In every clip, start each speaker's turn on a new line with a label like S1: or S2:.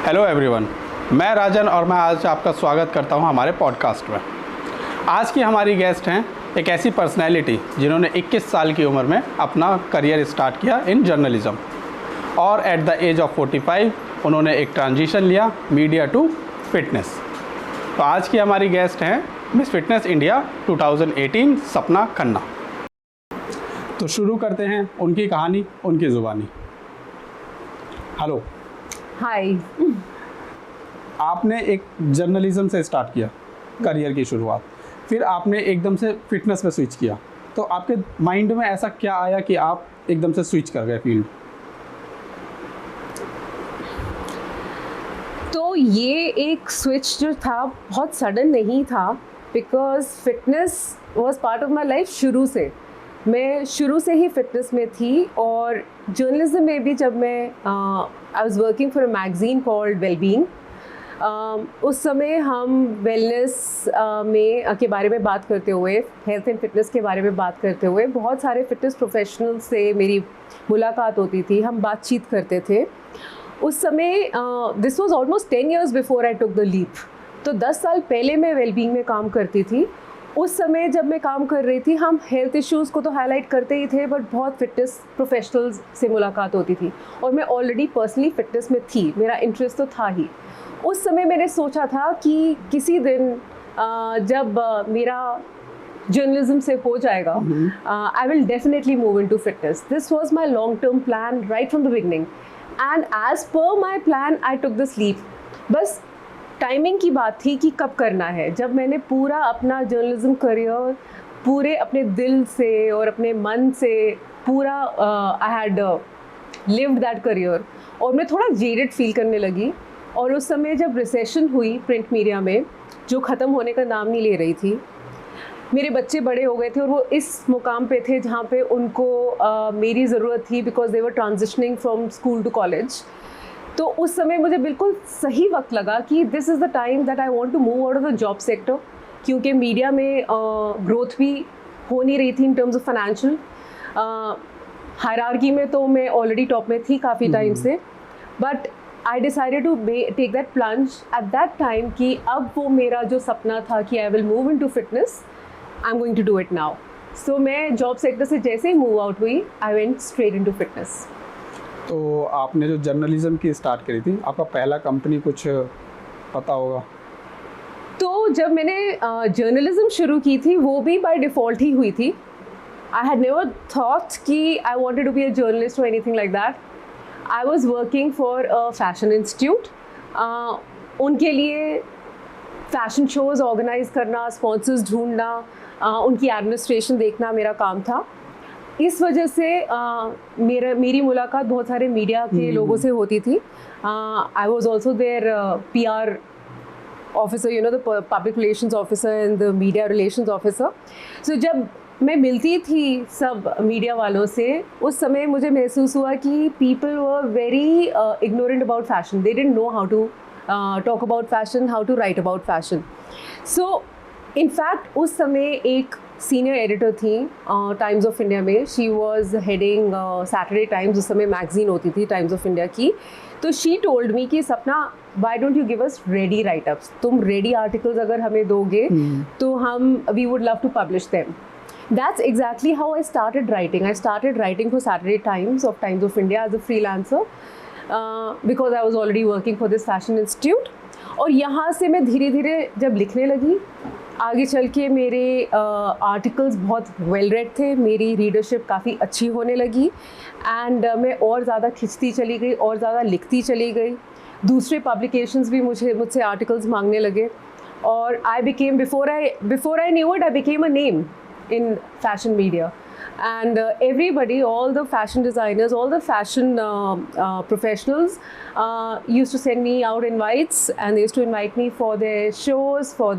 S1: Hello everyone, मैं राजन और मैं आज आपका स्वागत करता हूं हमारे पॉडकास्ट में। आज की हमारी गेस्ट हैं एक ऐसी पर्सनैलिटी जिन्होंने 21 साल की उम्र में अपना करियर स्टार्ट किया इन जर्नलिज़्म और एट द एज ऑफ 45 उन्होंने एक ट्रांजिशन लिया मीडिया टू फिटनेस। तो आज की हमारी गेस्ट हैं मिस फिटनेस इंडिया 2018 सपना खन्ना। तो शुरू करते हैं उनकी कहानी उनकी ज़ुबानी। हेलो,
S2: हाय।
S1: आपने एक जर्नलिज्म से स्टार्ट किया करियर की शुरुआत, फिर आपने एकदम से फिटनेस में स्विच किया। तो आपके माइंड में ऐसा क्या आया कि आप एकदम से स्विच कर गए फील्ड?
S2: तो ये एक स्विच जो था बहुत सडन नहीं था, because fitness was part of my life. शुरू से मैं शुरू से ही फिटनेस में थी और जर्नलिज्म में भी। जब मैं आई was working for a magazine called wellbeing, उस समय हम वेलनेस में के बारे में बात करते हुए, हेल्थ एंड फिटनेस के बारे में बात करते हुए बहुत सारे फिटनेस प्रोफेशनल से मेरी मुलाकात होती थी, हम बातचीत करते थे। उस समय this was almost 10 years before I took the leap. तो 10 साल पहले मैं वेलबीइंग में काम करती थी। उस समय जब मैं काम कर रही थी, हम हेल्थ इश्यूज़ को तो हाईलाइट करते ही थे, बट बहुत फिटनेस प्रोफेशनल्स से मुलाकात होती थी और मैं ऑलरेडी पर्सनली फिटनेस में थी, मेरा इंटरेस्ट तो था ही। उस समय मैंने सोचा था कि किसी दिन जब मेरा जर्नलिज्म से हो जाएगा, I will definitely move into fitness. This was my long term plan right from the beginning and as per my plan I took the leap. बस टाइमिंग की बात थी कि कब करना है। जब मैंने पूरा अपना जर्नलिज्म करियर पूरे अपने दिल से और अपने मन से पूरा I had lived that career और मैं थोड़ा जेडेड फील करने लगी। और उस समय जब रिसेशन हुई प्रिंट मीडिया में, जो ख़त्म होने का नाम नहीं ले रही थी, मेरे बच्चे बड़े हो गए थे और वो इस मुकाम पे थे जहाँ पे उनको मेरी ज़रूरत थी, because they were transitioning from school to college. तो उस समय मुझे बिल्कुल सही वक्त लगा कि this is the time that I want to move out of the job sector, क्योंकि मीडिया में ग्रोथ भी हो नहीं रही थी in terms of financial hierarchy में। तो मैं ऑलरेडी टॉप में थी काफ़ी टाइम से, but I decided to take that plunge at that time कि अब वो मेरा जो सपना था कि I will move into fitness, I am going to do it now. So मैं जॉब सेक्टर से जैसे ही मूव आउट हुई, I went straight into fitness.
S1: तो आपने जो जर्नलिज्म की स्टार्ट करी थी, आपका पहला कंपनी कुछ पता होगा?
S2: तो जब मैंने जर्नलिज्म शुरू की थी, वो भी बाय डिफ़ॉल्ट ही हुई थी। आई हैड नेवर थॉट कि I wanted to be a journalist और anything like that. I was working for a fashion institute. उनके लिए फैशन शोज़ ऑर्गेनाइज करना, स्पॉन्सर्स ढूंढना, उनकी एडमिनिस्ट्रेशन देखना मेरा काम था। इस वजह से मेरी मुलाकात बहुत सारे मीडिया के लोगों से होती थी। I was also there PR officer, you know, the public relations officer and the media relations officer. So जब मैं मिलती थी सब मीडिया वालों से, उस समय मुझे महसूस हुआ कि people were very ignorant about fashion. They didn't know how to talk about fashion, how to write about fashion. So in fact उस समय एक सीनियर एडिटर थी टाइम्स ऑफ इंडिया में। She was heading Saturday Times, उस समय magazine होती थी Times of India की। तो शी टोल्ड मी कि Sapna, why don't you give us ready write ups? तुम रेडी आर्टिकल्स अगर हमें दोगे तो we would love to publish them. That's exactly how I started writing. I started writing for Saturday Times of Times of India as a freelancer because I was already working for this fashion institute. और यहाँ से मैं धीरे धीरे जब लिखने लगी, आगे चल के मेरे आर्टिकल्स बहुत वेल रेड थे, मेरी रीडरशिप काफ़ी अच्छी होने लगी एंड मैं और ज़्यादा खिंचती चली गई और ज़्यादा लिखती चली गई। दूसरे पब्लिकेशंस भी मुझसे आर्टिकल्स मांगने लगे और I became, before I knew it, I became a name in fashion media, and everybody, all the fashion designers, all the fashion professionals used to send me out invites, and they used to invite me for their shows, for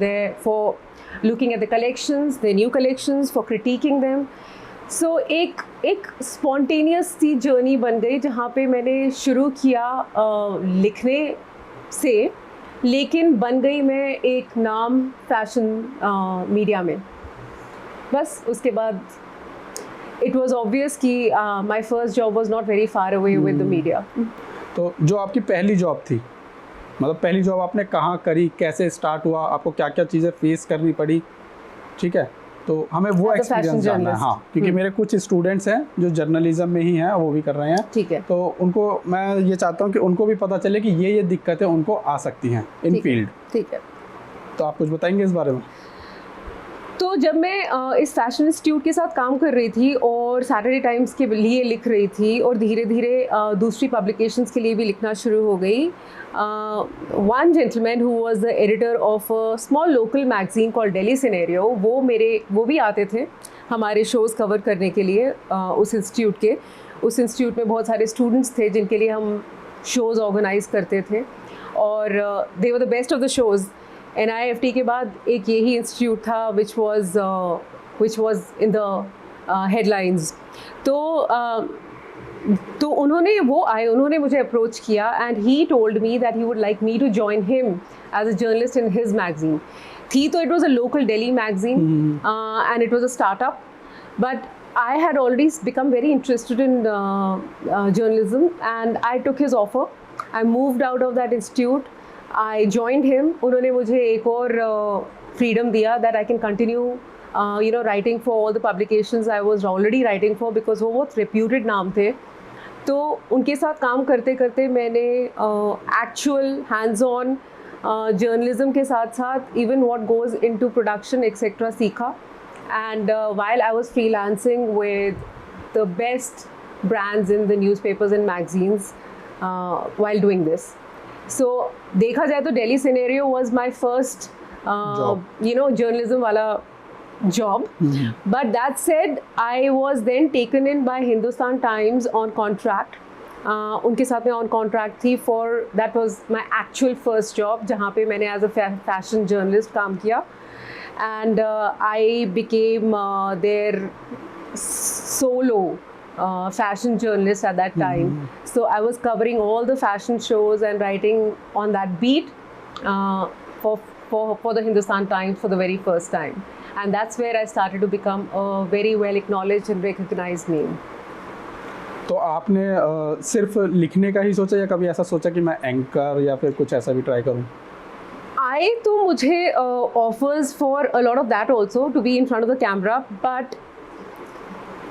S2: looking at the collections, their new collections, for critiquing them. So एक spontaneous सी journey बन गई जहाँ पे मैंने शुरू किया लिखने से, लेकिन बन गई मैं एक नाम फैशन मीडिया में। बस उसके बाद it was obvious कि my first job was not very far away with the media.
S1: तो जो आपकी पहली जॉब थी मतलब पहली जॉब आपने कहाँ करी, कैसे स्टार्ट हुआ, आपको क्या क्या चीज़ें फेस करनी पड़ी, ठीक है, तो हमें वो
S2: As a
S1: एक्सपीरियंस
S2: fashion
S1: जानना है।
S2: journalist.
S1: हाँ, क्योंकि मेरे कुछ स्टूडेंट्स हैं जो जर्नलिज्म में ही हैं, वो भी कर रहे हैं,
S2: ठीक है।
S1: तो उनको मैं ये चाहता हूँ कि उनको भी पता चले कि ये दिक्कतें उनको आ सकती हैं इन फील्ड।
S2: ठीक है।
S1: तो आप कुछ बताएंगे इस बारे में?
S2: तो जब मैं इस फैशन इंस्टीट्यूट के साथ काम कर रही थी और सैटरडे टाइम्स के लिए लिख रही थी और धीरे धीरे दूसरी पब्लिकेशंस के लिए भी लिखना शुरू हो गई, one gentleman who was the editor of a small local magazine called Delhi scenario, वो भी आते थे हमारे शोज़ कवर करने के लिए उस इंस्टीट्यूट में बहुत सारे स्टूडेंट्स थे जिनके लिए हम शोज़ ऑर्गेनाइज करते थे और they were the best of the shows. NIFT के बाद एक यही इंस्टीट्यूट था which was in the headlines। तो उन्होंने मुझे अप्रोच किया and he told me that he would like me to join him as a journalist in his magazine। तो it was a local Delhi magazine and it was a startup, but I had already become very interested in journalism and I took his offer। I moved out of that institute, I joined him। उन्होंने मुझे एक और freedom दिया that I can continue writing for all the publications I was already writing for, because वो बहुत reputed नाम थे। तो उनके साथ काम करते करते मैंने actual hands-on journalism के साथ साथ even what goes into production etc सीखा। And while I was freelancing with the best brands in the newspapers and magazines while doing this, so देखा जाए तो Delhi scenario was my first journalism वाला job। But that said, I was then taken in by Hindustan Times on contract। उनके साथ में on contract थी for that was my actual first job, जहाँ पे मैंने as a fashion journalist काम किया and I became their solo fashion journalist at that time। So I was covering all the fashion shows and writing on that beat for the Hindustan Times for the very first time, and that's where I started to become a very well acknowledged and recognized name।
S1: तो आपने सिर्फ लिखने का ही सोचा या कभी ऐसा सोचा कि मैं एंकर या फिर कुछ ऐसा भी ट्राई करूं?
S2: तो मुझे offers for a lot of that also, to be in front of the camera, but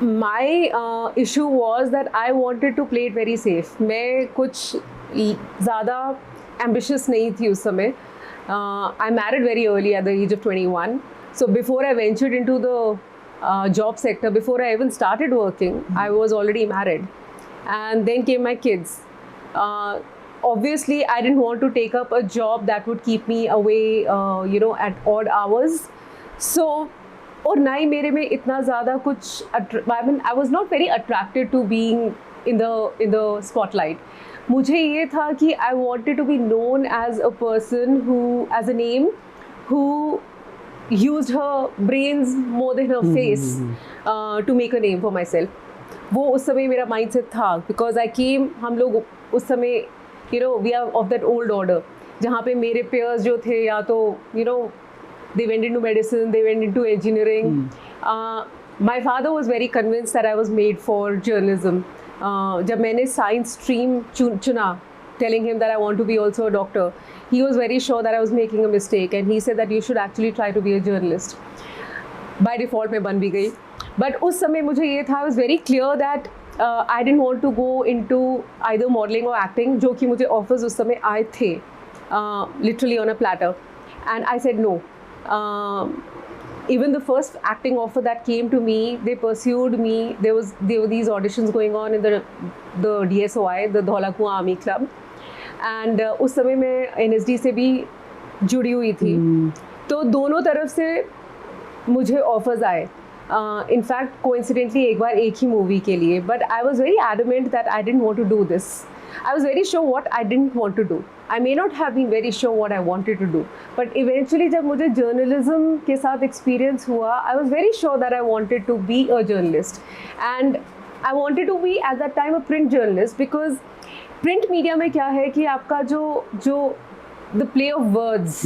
S2: my issue was that I wanted to play it very safe। मैं कुछ ज़्यादा ambitious नहीं थी उस समय। I married very early at the age of 21, so before I ventured into the job sector, before I even started working, I was already married, and then came my kids। Obviously I didn't want to take up a job that would keep me away at odd hours, so और ना ही मेरे में इतना ज़्यादा कुछ I was not very attracted to being in the spotlight। मुझे ये था कि I wanted to be known as a person who, as a name who used her brains more than her face to make a name for myself। वो उस समय मेरा mindset था, because I came, हम लोग उस समय we are of that old order जहाँ पे मेरे peers जो थे या तो they went into medicine, they went into engineering। My father was very convinced that I was made for journalism। जब मैंने science stream चुना, telling him that I want to be also a doctor, he was very sure that I was making a mistake and he said that you should actually try to be a journalist। By default मैं बन भी गई, but उस समय मुझे ये था, I was very clear that I didn't want to go into either modeling or acting, जो कि मुझे offers उस समय आए थे literally on a platter, and I said no। Even the first acting offer that came to me, they pursued me। There were these auditions going on in the DSOI, the Dhaula Kuan Army Club, and उस समय मैं NSD से भी जुड़ी हुई थी, तो दोनों तरफ से मुझे offers आए। In fact, coincidentally एक बार एक ही मूवी के लिए, but I was very adamant that I didn't want to do this। I was very sure what I didn't want to do। I may not have been very sure what I wanted to do, but eventually जब मुझे journalism के साथ experience हुआ, I was very sure that I wanted to be a journalist, and I wanted to be at that time a print journalist, because print media में क्या है कि आपका जो the play of words,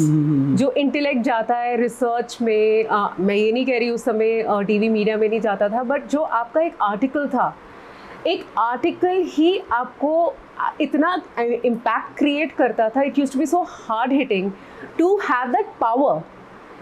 S2: जो intellect जाता है research में, मैं ये नहीं कह रही उस समय TV media में नहीं जाता था, but जो आपका एक article था, एक आर्टिकल ही आपको इतना इम्पैक्ट क्रिएट करता था. It used to be so hard hitting to have that power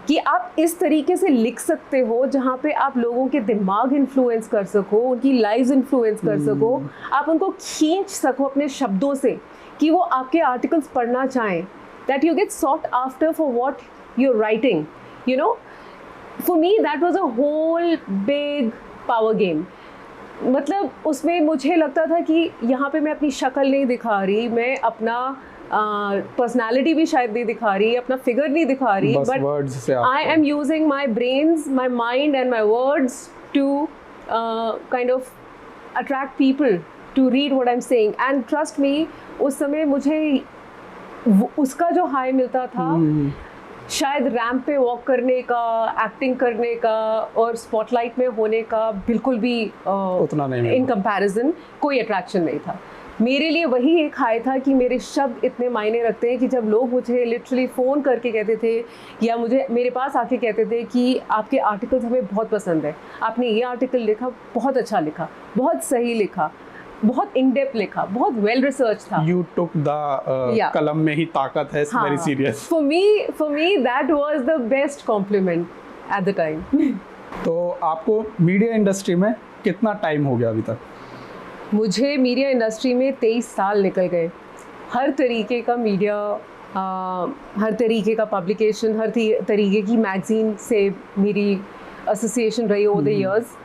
S2: कि आप इस तरीके से लिख सकते हो जहाँ पे आप लोगों के दिमाग इन्फ्लुएंस कर सको, उनकी लाइव्स इन्फ्लुएंस कर सको, आप उनको खींच सको अपने शब्दों से कि वो आपके आर्टिकल्स पढ़ना चाहें, that you get sought after for what you are writing. You know, for me that was a whole big power game. मतलब उसमें मुझे लगता था कि यहाँ पे मैं अपनी शक्ल नहीं दिखा रही, मैं अपना पर्सनालिटी भी शायद नहीं दिखा रही, अपना फिगर नहीं दिखा रही, but I am using my brains, my mind and my words to kind of attract people to read what I am saying. And trust me, उस समय मुझे उसका जो हाई मिलता था, शायद रैम्प पे वॉक करने का, एक्टिंग करने का और स्पॉटलाइट में होने का बिल्कुल भी
S1: उतना नहीं,
S2: इन कंपैरिजन कोई अट्रैक्शन नहीं था. मेरे लिए वही एक हाई था कि मेरे शब्द इतने मायने रखते हैं कि जब लोग मुझे लिटरली फ़ोन करके कहते थे या मुझे मेरे पास आके कहते थे कि आपके आर्टिकल्स हमें बहुत पसंद है, आपने ये आर्टिकल लिखा, बहुत अच्छा लिखा, बहुत सही लिखा, बहुत इन डेप्थ लिखा, बहुत वेल रिसर्च था.
S1: You took the कलम में ही ताकत है, very serious.
S2: For me that was the best compliment at the time.
S1: तो आपको मीडिया इंडस्ट्री में कितना टाइम हो गया अभी तक?
S2: मुझे मीडिया इंडस्ट्री में 23 साल निकल गए. हर तरीके का मीडिया, हर तरीके का पब्लिकेशन, हर तरीके की मैगजीन से मेरी एसोसिएशन रही over the years.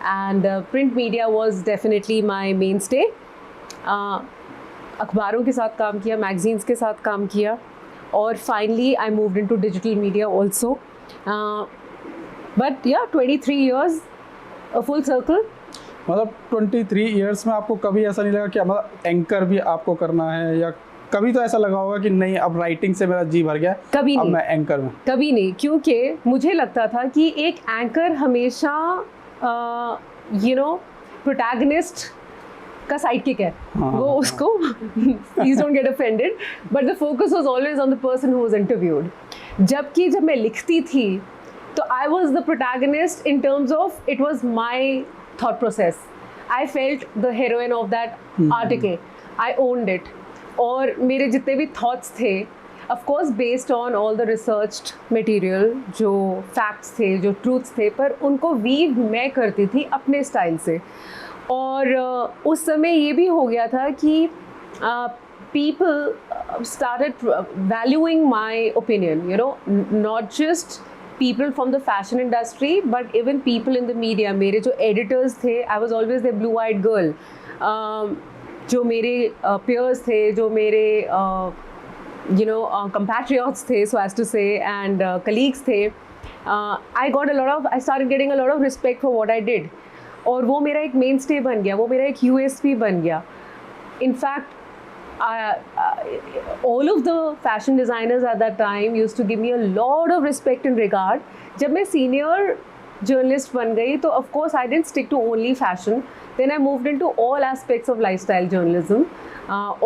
S2: And print media was definitely my mainstay. अखबारों के साथ काम किया, मैगजीन्स के साथ काम किया, और finally I moved into digital media also. But yeah, 23 years, a full circle.
S1: मतलब 23 इयर्स में आपको कभी ऐसा नहीं लगा कि मतलब एंकर भी आपको करना है, या कभी तो ऐसा लगा होगा कि नहीं अब राइटिंग से मेरा जी भर गया,
S2: कभी
S1: अब
S2: नहीं,
S1: मैं एंकर में?
S2: कभी नहीं, क्योंकि मुझे लगता था कि एक एंकर हमेशा प्रोटैगनिस्ट का साइडकिक है. वो उसको please don't get offended, but the focus was always on the person who was interviewed. जबकि जब मैं लिखती थी तो I was the protagonist in terms of it was my thought process. I felt the heroine of that article, I owned it. और मेरे जितने भी थॉट्स थे, of course based on all the researched material, जो facts थे, जो truths थे, पर उनको weave मैं करती थी अपने स्टाइल से. और उस समय ये भी हो गया था कि people started valuing my opinion, you know, not just people from the fashion industry but even people in the media. मेरे जो editors थे, I was always the blue-eyed girl. जो मेरे peers थे, जो मेरे compatriots the, so as to say, and colleagues the, I started getting a lot of respect for what I did. और वो मेरा एक mainstay बन गया, वो मेरा एक USP बन गया. In fact, all of the fashion designers at that time used to give me a lot of respect and regard. जब मैं senior journalist बन गई तो of course I didn't stick to only fashion. Then I moved into all aspects of lifestyle journalism,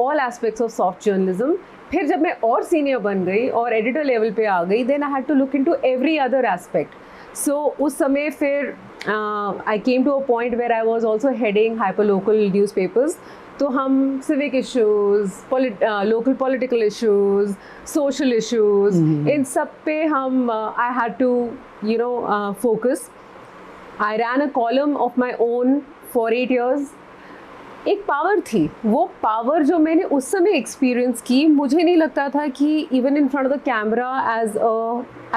S2: all aspects of soft journalism. फिर जब मैं और senior बन गई और एडिटर लेवल पे आ गई, then I had to look into every other aspect. So उस समय फिर I came to a point where I was also heading hyper local newspapers. तो हम civic issues, local political issues, social issues, इन सब पे हम I had to focus. I ran a column of my own for 8 years. एक power थी, वो power जो मैंने उस समय एक्सपीरियंस की, मुझे नहीं लगता था कि even in front of the camera as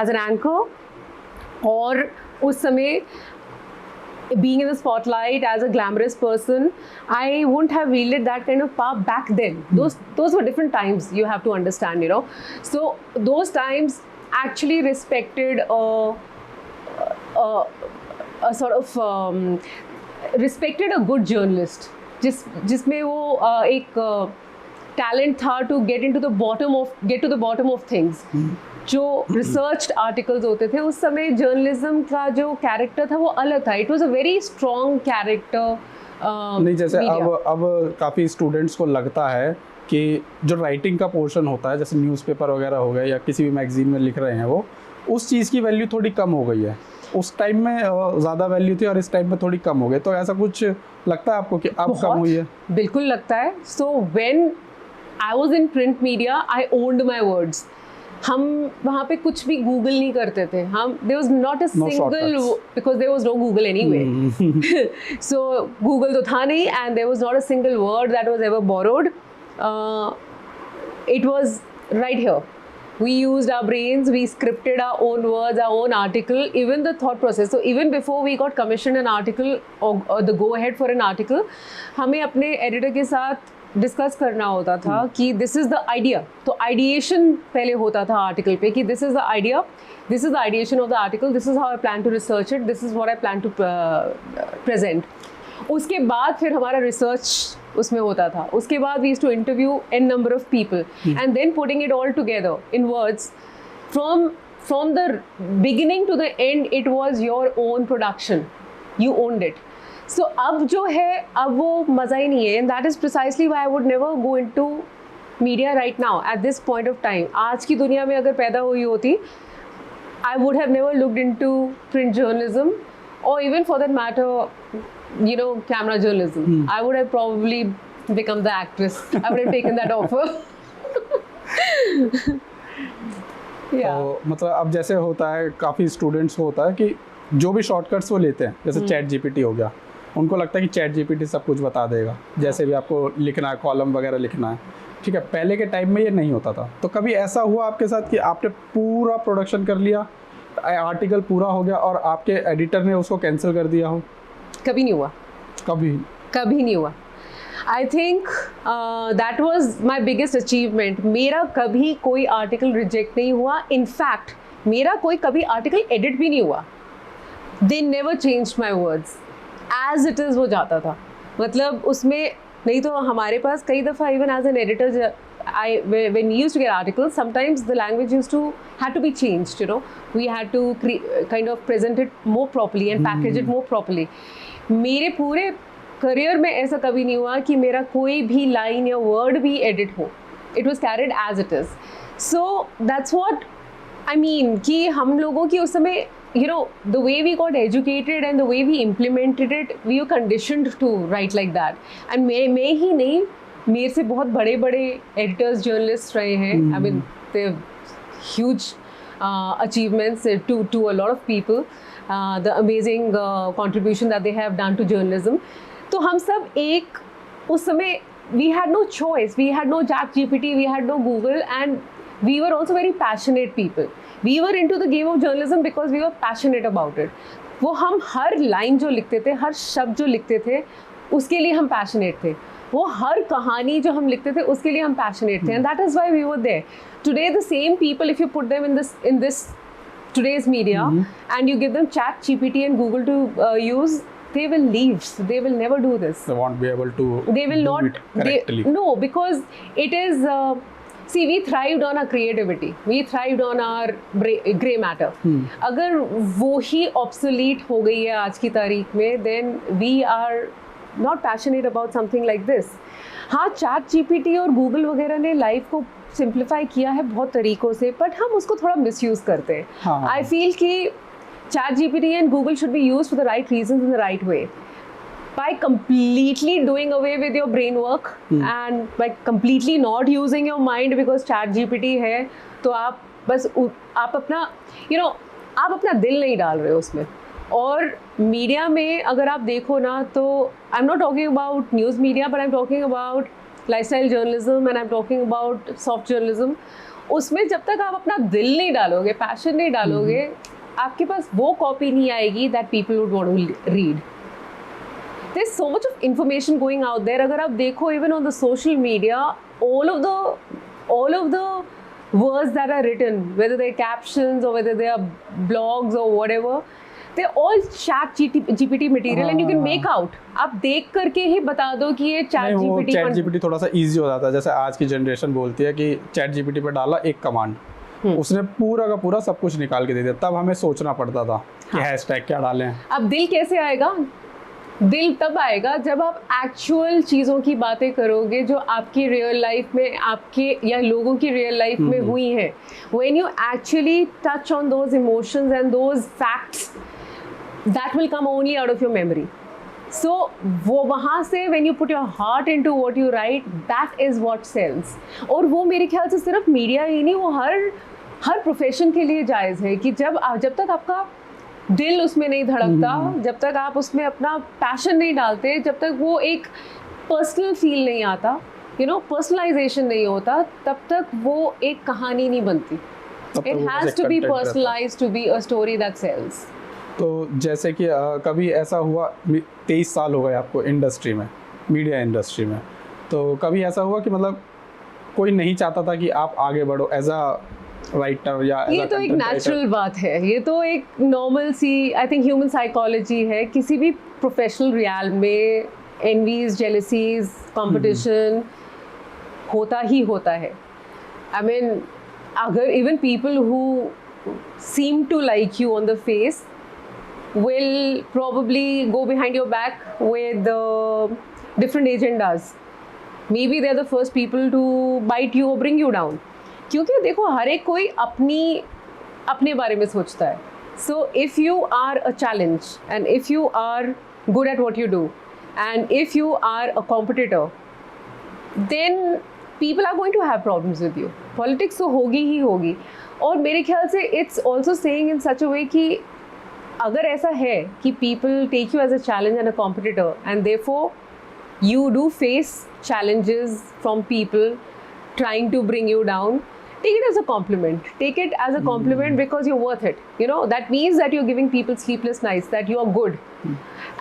S2: an anchor, और उस समय being in the spotlight as a glamorous person, I wouldn't have wielded that kind of power back then. Those were different times, you have to understand, you know. So those times actually respected a sort of respected a good journalist, जिसमें वो एक talent था to get to the bottom of things. जो researched articles होते थे उस समय, journalism का जो कैरेक्टर था वो अलग था. It was a very strong character.
S1: नहीं, जैसे अब काफ़ी स्टूडेंट्स को लगता है कि जो राइटिंग का पोर्शन होता है, जैसे न्यूज़पेपर वगैरह हो गया या किसी भी मैगजीन में लिख रहे हैं, वो उस चीज़ की वैल्यू थोड़ी कम हो गई है. उस टाइम में ज़्यादा वैल्यू थी और इस टाइम में थोड़ी कम हो गई, तो ऐसा कुछ लगता है आपको कि अब कम हुई है?
S2: बिल्कुल लगता है. सो when I was in print media I owned my words. हम वहाँ पे कुछ भी गूगल नहीं करते थे. हम there was not a single, because there was no Google anyway. So Google तो था नहीं, and there was not a single word that was ever borrowed. It was right here. We used our brains, we scripted our own words, our own article, even the thought process. So even before we got commissioned an article or the go ahead for an article, हमें अपने editor के साथ discuss करना होता था कि this is the idea. तो ideation पहले होता था आर्टिकल पे कि this is the idea, this is the ideation of the article, this is how I plan to research it, this is what I plan to present. उसके बाद फिर हमारा रिसर्च उसमें होता था. उसके बाद we used to interview an number of people and then putting it all together in words. From the beginning to the end it was your own production, you owned it. So अब जो है, अब वो मज़ा ही नहीं है. And that is precisely why I would never go into media right now at this point of time. आज की दुनिया में अगर पैदा हुई होती, I would have never looked into print journalism, or even for that matter, you know, camera journalism. I would have probably become the actress. I would have taken that offer. Yeah.
S1: तो मतलब अब जैसे होता है, काफ़ी students को होता है कि जो भी शॉर्टकट्स वो लेते हैं, जैसे चैट जीपीटी हो गया, उनको लगता है कि चैट जीपीटी सब कुछ बता देगा. जैसे भी आपको लिखना है, कॉलम वगैरह लिखना है, ठीक है. पहले के टाइम में ये नहीं होता था. तो कभी ऐसा हुआ आपके साथ कि आपने पूरा प्रोडक्शन कर लिया, आर्टिकल पूरा हो गया और आपके एडिटर ने उसको कैंसिल कर दिया हो?
S2: कभी नहीं हुआ. कभी नहीं हुआ. I think that was my biggest achievement. मेरा कभी कोई आर्टिकल रिजेक्ट नहीं हुआ. इनफैक्ट मेरा कोई कभी आर्टिकल एडिट भी नहीं हुआ. They never changed my words, as it is वो जाता था. मतलब उसमें नहीं तो हमारे पास कई दफ़ा even as an editor, when we used to get articles, sometimes the language had to be changed, you know. We had to kind of present it more properly and package it more properly. मेरे पूरे career में ऐसा कभी नहीं हुआ कि मेरा कोई भी लाइन या वर्ड भी एडिट हो. It was carried as it is. So that's what I mean, कि हम लोगों की उस समय, you know, the way we got educated and the way we implemented it, we were conditioned to write like that. And मैं ही नहीं, मेरे से बहुत बड़े बड़े एडिटर्स, जर्नलिस्ट रहे हैं. I mean they huge achievements to a lot of people, the amazing contribution that they have done to journalism. तो हम सब एक उस समय, we had no choice, we had no ChatGPT, we had no Google, and we were also very passionate people. We were into the game of journalism because we were passionate about it. वो हम हर line जो लिखते थे, हर शब्द जो लिखते थे, उसके लिए हम पैशनेट थे. वो हर कहानी जो हम लिखते थे उसके लिए हम पैशनेट थे. And that is why we were there. Today the same people, if you put them in this today's media and you give them chat GPT and Google to use, they will leave. They will never do this.
S1: They won't be able to
S2: they will
S1: do
S2: not
S1: it correctly.
S2: no, because it is see, we thrived on our creativity, we thrived on our gray matter. अगर वो ही obsolete हो गई है आज की तारीख में, then we are not passionate about something like this. हाँ, चैट जीपीटी और गूगल वगैरह ने लाइफ को सिंप्लीफाई किया है बहुत तरीक़ों से, बट हम उसको थोड़ा मिसयूज़ करते हैं. आई फील कि chat GPT and Google should be used for the right reasons in the right way. By completely doing away with your brain work and by completely not using your mind because chat GPT है, तो आप बस आप अपना आप अपना दिल नहीं डाल रहे हो उसमें. और मीडिया में अगर आप देखो ना, तो I am not talking about news media, but I am talking about lifestyle journalism and I am talking about soft journalism. उसमें जब तक आप अपना दिल नहीं डालोगे, पैशन नहीं डालोगे, आपके पास वो कॉपी नहीं आएगी that people would want to read. There's so much of information going out there. अगर आप देखो, even on the social media, all of the words that are written, whether they're captions or whether they are blogs or whatever, they're all chat GPT material and you can make out. आप देख करके ही बता दो कि ये chat GPT.
S1: chat GPT थोड़ा सा easy हो जाता है. जैसे आज की जनरेशन बोलती है कि chat GPT पे डाला एक कमांड, उसने पूरा का पूरा सब कुछ निकाल के दे दिया. तब हमें सोचना पड़ता था कि हैशटैग क्या डालें.
S2: अब दिल कैसे आएगा? दिल तब आएगा जब आप एक्चुअल चीज़ों की बातें करोगे जो आपकी रियल लाइफ में, आपके या लोगों की रियल लाइफ में हुई हैं. When you actually touch on those emotions and those facts, that will come only out of your memory. So वो वहाँ से when you put your heart into what you write, that is what sells. और वो मेरे ख्याल से सिर्फ media ही नहीं, वो हर प्रोफेशन के लिए जायज़ है कि जब तक आपका दिल उसमें नहीं धड़कता, जब तक आप उसमें अपना पैशन नहीं डालते, जब तक वो एक पर्सनल फील नहीं आता, पर्सनलाइजेशन नहीं होता, तब तक वो एक कहानी नहीं बनती. It has to be personalized to be a story that sells.
S1: तो जैसे कि कभी ऐसा हुआ, 23 साल हो गए आपको इंडस्ट्री में, मीडिया इंडस्ट्री में, तो कभी ऐसा हुआ कि मतलब कोई नहीं चाहता था कि आप आगे बढ़ो एज अ राइटर या
S2: ये तो एक नेचुरल बात है, ये तो एक नॉर्मल सी आई थिंक ह्यूमन साइकोलॉजी है. किसी भी प्रोफेशनल रियल में एनवीज, जेलसीज, कंपटीशन होता ही होता है. आई मीन अगर even people who seem to like you on the face will probably go behind your back with different agendas. Maybe they're the first people to bite you or bring you down. क्योंकि देखो हर एक कोई अपने बारे में सोचता है. So if you are a challenge and if you are good at what you do and if you are a competitor, then people are going to have problems with you. Politics तो होगी ही होगी. और मेरे ख्याल से it's also saying in such a way कि अगर ऐसा है कि people take you as a challenge and a competitor and therefore you do face challenges from people trying to bring you down, take it as a compliment. Take it as a compliment because you're worth it. That means that you're giving people sleepless nights, that you are good.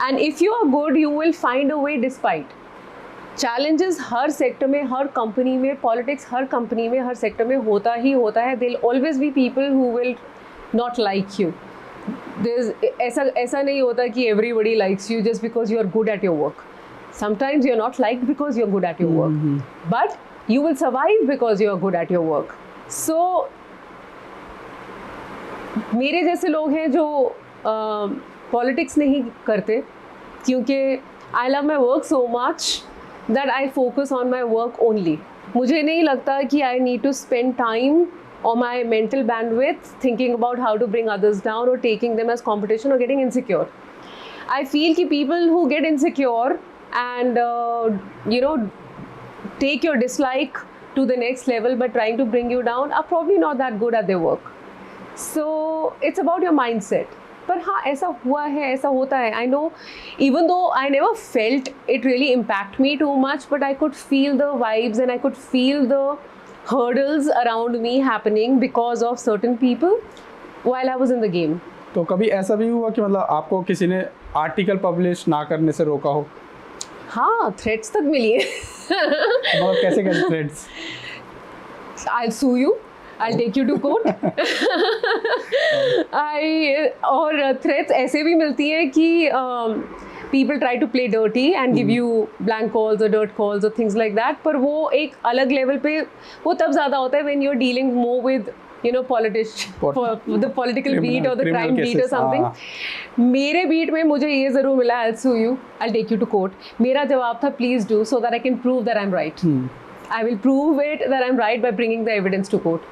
S2: And if you are good, you will find a way despite. Challenges her sector में, हर company में, politics हर company में, हर sector में होता ही होता है. There'll always be people who will not like you. ऐसा नहीं होता कि everybody likes you just because you are good at your work. Sometimes you're not liked because you're good at your work. But you will survive because you are good at your work. So मेरे जैसे लोग हैं जो politics नहीं करते, क्योंकि I love my work so much that I focus on my work only. मुझे नहीं लगता कि I need to spend time or my mental bandwidth thinking about how to bring others down or taking them as competition or getting insecure. I feel कि people who get insecure and take your dislike to the next level by trying to bring you down are probably not that good at their work. So it's about your mindset. पर हाँ ऐसा हुआ है, ऐसा होता है. I know, even though I never felt it really impact me too much, but I could feel the vibes and I could feel the hurdles around me happening because of certain people while I was in the game.
S1: तो कभी ऐसा भी हुआ कि मतलब आपको किसी ने आर्टिकल पब्लिश ना करने से रोका हो?
S2: हाँ, थ्रेट्स तक मिली है.
S1: मतलब कैसे threats?
S2: I'll sue you. I'll take you to court. और थ्रेट्स ऐसे भी मिलती हैं कि people try to play dirty and give you blank calls or dirt calls or things like that. पर वो एक अलग लेवल पे वो तब ज़्यादा होता है when you're dealing more with the political beat or the crime beat or something. मेरे बीट में मुझे ये ज़रूर मिला, I'll sue you, I'll take you to court. मेरा जवाब था please do so that I can prove that I'm right. I will prove it that I'm right by bringing the evidence to court.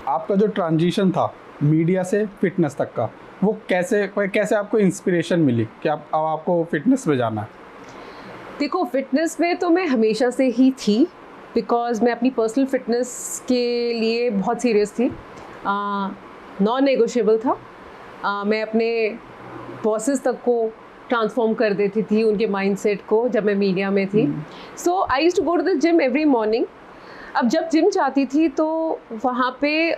S1: आपका जो transition था media से fitness तक का, वो कैसे आपको इंस्पिरेशन मिली कि अब आपको फिटनेस में जाना है?
S2: देखो, फिटनेस में तो मैं हमेशा से ही थी, बिकॉज मैं अपनी पर्सनल फिटनेस के लिए बहुत सीरियस थी. नॉन नेगोशिएबल था. मैं अपने बॉसेस तक को ट्रांसफॉर्म कर देती थी, उनके माइंडसेट को, जब मैं मीडिया में थी. So I used to go to the gym every morning. अब जब जिम जाती थी तो वहाँ पे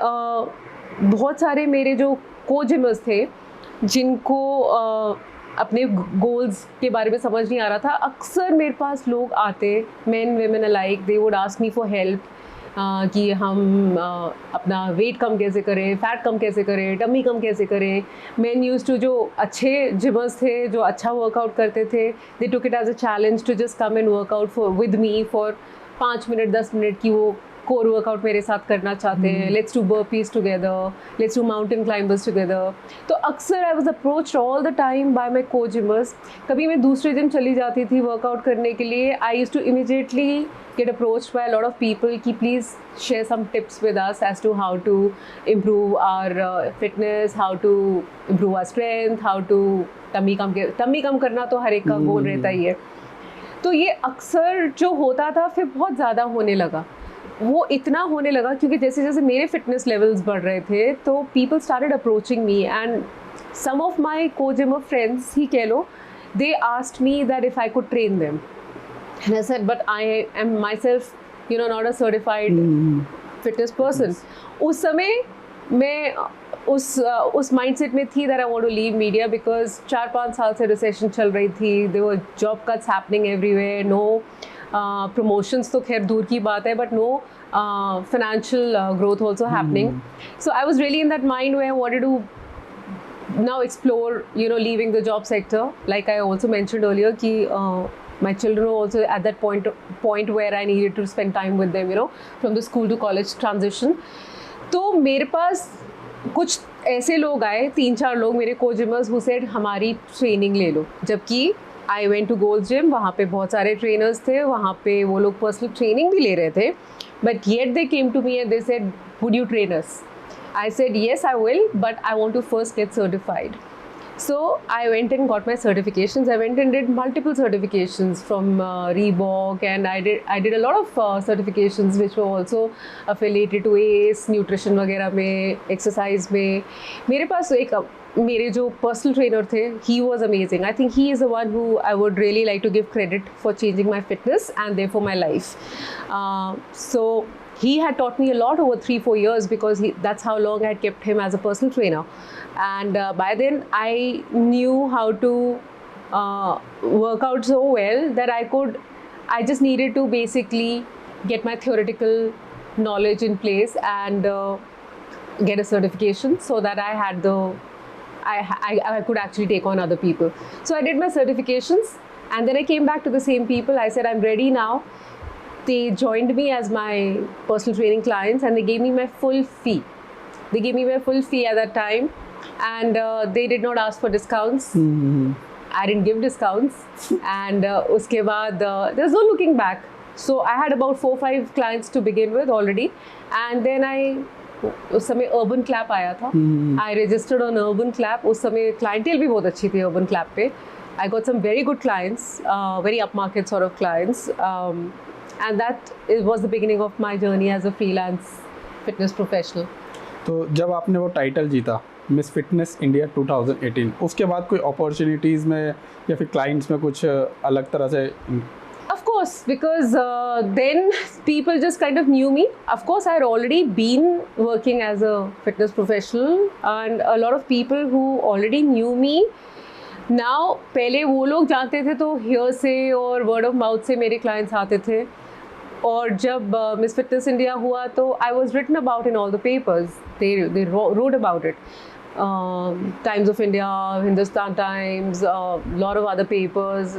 S2: बहुत सारे मेरे जो को जिमर्स थे जिनको अपने गोल्स के बारे में समझ नहीं आ रहा था. अक्सर मेरे पास लोग आते, main women alike, they would ask me for help कि हम अपना वेट कम कैसे करें, फैट कम कैसे करें, टमी कम कैसे करें. मैन यूज्ड टू, जो अच्छे जिमर्स थे, जो अच्छा वर्कआउट करते थे, they took it as a challenge to just come and workout with me for 5 minute 10 minute की वो कोर वर्कआउट मेरे साथ करना चाहते हैं, let's do burpees together, let's do mountain climbers together. तो अक्सर I was approached all the time by my co gymmers. कभी मैं दूसरे जिम चली जाती थी वर्कआउट करने के लिए, I used to immediately get approached by a lot of people कि please share some tips with us as to how to improve our fitness, how to improve our strength, how to tummy कम करना तो हर एक का गोल रहता ही है. तो ये अक्सर जो होता था फिर बहुत ज़्यादा होने लगा. वो इतना होने लगा क्योंकि जैसे जैसे मेरे फिटनेस लेवल्स बढ़ रहे थे तो people started approaching me and some of my co gymmer friends ही कह लो, they asked me that if I could train them. And I said, but I am myself, not a certified fitness person. उस समय मैं उस mindset में थी that I want to leave media because 4-5 साल से recession चल रही थी. There were job cuts happening everywhere. No promotions तो खैर दूर की बात है, but no financial growth also happening. So I was really in that mind where I wanted to now explore, leaving the job sector. Like I also mentioned earlier कि my children were also at that point where I needed to spend time with them, from the school to college transition. तो मेरे पास कुछ ऐसे लोग आए, 3-4 लोग मेरे को जिमर्स who said हमारी ट्रेनिंग ले लो. जबकि I went to Gold's Gym, वहाँ पे बहुत सारे ट्रेनर्स थे, वहाँ पे वो लोग पर्सनल ट्रेनिंग भी ले रहे थे. But yet they came to me and they said, would you train us? I said, yes, I will, but I want to first get certified. So I went and got my certifications. I went and did multiple certifications from Reebok, and I did a lot of certifications which were also affiliated to ACE, nutrition वगैरह में, exercise में. मेरे पास एक मेरे जो personal trainer थे, he was amazing. I think he is the one who I would really like to give credit for changing my fitness and therefore my life. So he had taught me a lot over 3-4 years because that's how long I had kept him as a personal trainer. And by then I knew how to work out so well that I just needed to basically get my theoretical knowledge in place and get a certification so that I had I could actually take on other people. So I did my certifications and then I came back to the same people. I said, I'm ready now. They joined me as my personal training clients and they gave me my full fee. They gave me my full fee at that time. And they did not ask for discounts. I didn't give discounts. And uske baad, there's no looking back. So I had about 4-5 clients to begin with already. And then उस समय Urban Clap आया था. I registered on Urban Clap. उस समय clientele भी बहुत अच्छी थी Urban Clap पे. I got some very good clients, very upmarket sort of clients. And that was the beginning of my journey as a freelance fitness professional.
S1: तो जब आपने वो टाइटल जीता मिस फिटनेस इंडिया 2018, उसके बाद कोई अपॉर्चुनिटीज़ में या फिर क्लाइंट्स में कुछ अलग तरह से?
S2: Of course, because then people just kind of knew me. Of course, I had already been working as a fitness professional and a lot of people who already knew me. Now, पहले वो लोग जानते थे तो hear से और word of mouth से मेरे clients आते थे. और जब Miss Fitness India हुआ तो I was written about in all the papers. They wrote about it. Times of India, Hindustan Times, lot of other papers.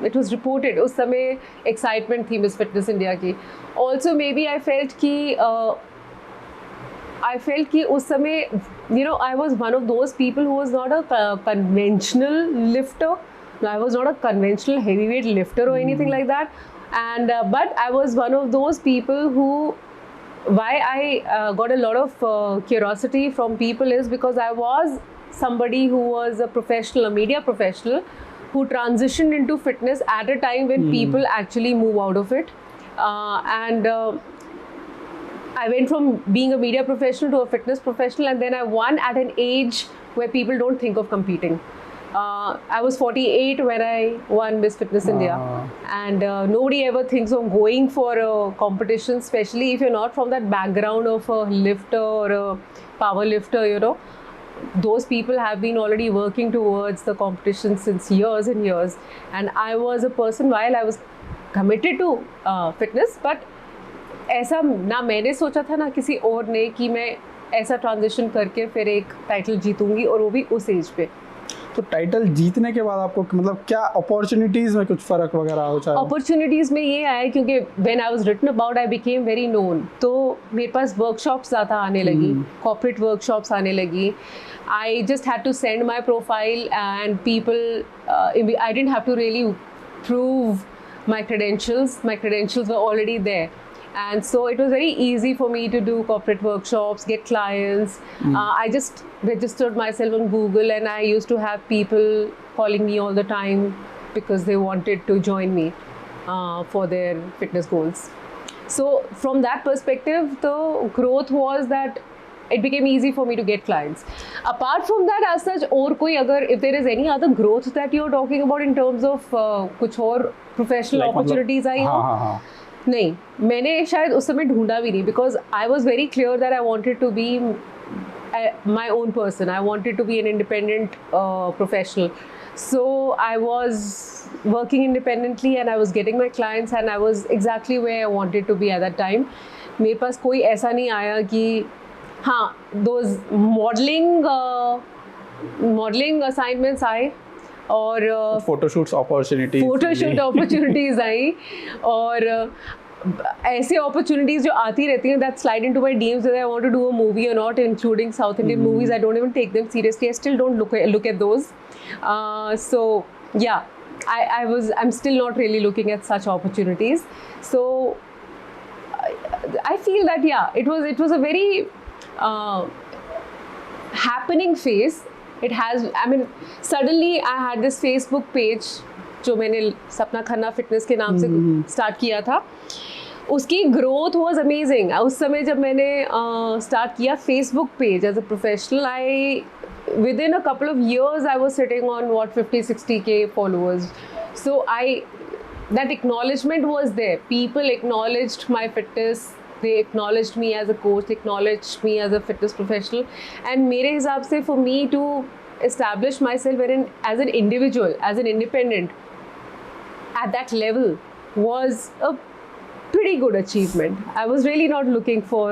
S2: It was reported. उस समय excitement थी Miss Fitness India की. Also maybe I felt कि उस समय I was one of those people who was not a conventional lifter. I was not a conventional heavyweight lifter or anything like that. And but I was one of those people who, why I got a lot of curiosity from people is because I was somebody who was a professional, a media professional, who transitioned into fitness at a time when people actually move out of it. And I went from being a media professional to a fitness professional, and then I won at an age where people don't think of competing. I was 48 when I won Miss Fitness India, and nobody ever thinks of going for a competition, especially if you're not from that background of a lifter or a power lifter, Those people have been already working towards the competition since years and years, and I was a person, while I was committed to fitness, but ऐसा ना मैंने सोचा था ना किसी और ने कि मैं ऐसा ट्रांजिशन करके फिर एक टाइटल जीतूंगी और वो भी उस एज पे.
S1: तो टाइटल जीतने के बाद आपको मतलब क्या अपॉर्चुनिटीज़ में कुछ फ़र्क वगैरह हो चाहे?
S2: अपॉर्चुनिटीज़ में ये आया क्योंकि when I was written about I became very known, तो मेरे पास वर्कशॉप्स ज़्यादा आने लगी, कॉर्पोरेट वर्कशॉप्स आने लगी. I just had to send my profile and people, I didn't have to really prove my credentials. My credentials were already there, and so it was very easy for me to do corporate workshops, get clients. I just registered myself on Google, and I used to have people calling me all the time because they wanted to join me for their fitness goals. So from that perspective, the growth was that it became easy for me to get clients. Apart from that, as such, और कोई अगर if there is any other growth that you're talking about in terms of कुछ और professional
S1: Like
S2: opportunities आई हो?
S1: हाँ.
S2: नहीं, मैंने शायद उस समय ढूंढा भी नहीं because I was very clear that I wanted to be my own person. I wanted to be an independent professional. So I was working independently and I was getting my clients and I was exactly where I wanted to be at that time. मेरे पास कोई ऐसा नहीं आया कि हाँ, those modeling assignments आए और
S1: photoshoots
S2: opportunities आई और ऐसे अपॉर्चुनिटीज़ जो आती रहती हैं that slide into my DMs whether I want to do a movie or not, including South Indian movies. I don't even take them seriously. I still don't look at those. So yeah, I'm still not really looking at such opportunities. So I feel that yeah, it was a very happening phase. It has, I mean, suddenly I had this Facebook page जो मैंने सपना Khanna fitness के नाम से start किया था. उसकी growth was amazing. उस समय जब मैंने स्टार्ट किया Facebook page as a professional, I within a couple of years I was sitting on 50-60K followers. So that acknowledgement was there. People acknowledged my fitness. They acknowledged me as a coach, they acknowledged me as a fitness professional. And मेरे हिसाब से for me to establish myself as an individual, as an independent at that level was a pretty good achievement. I was really not looking for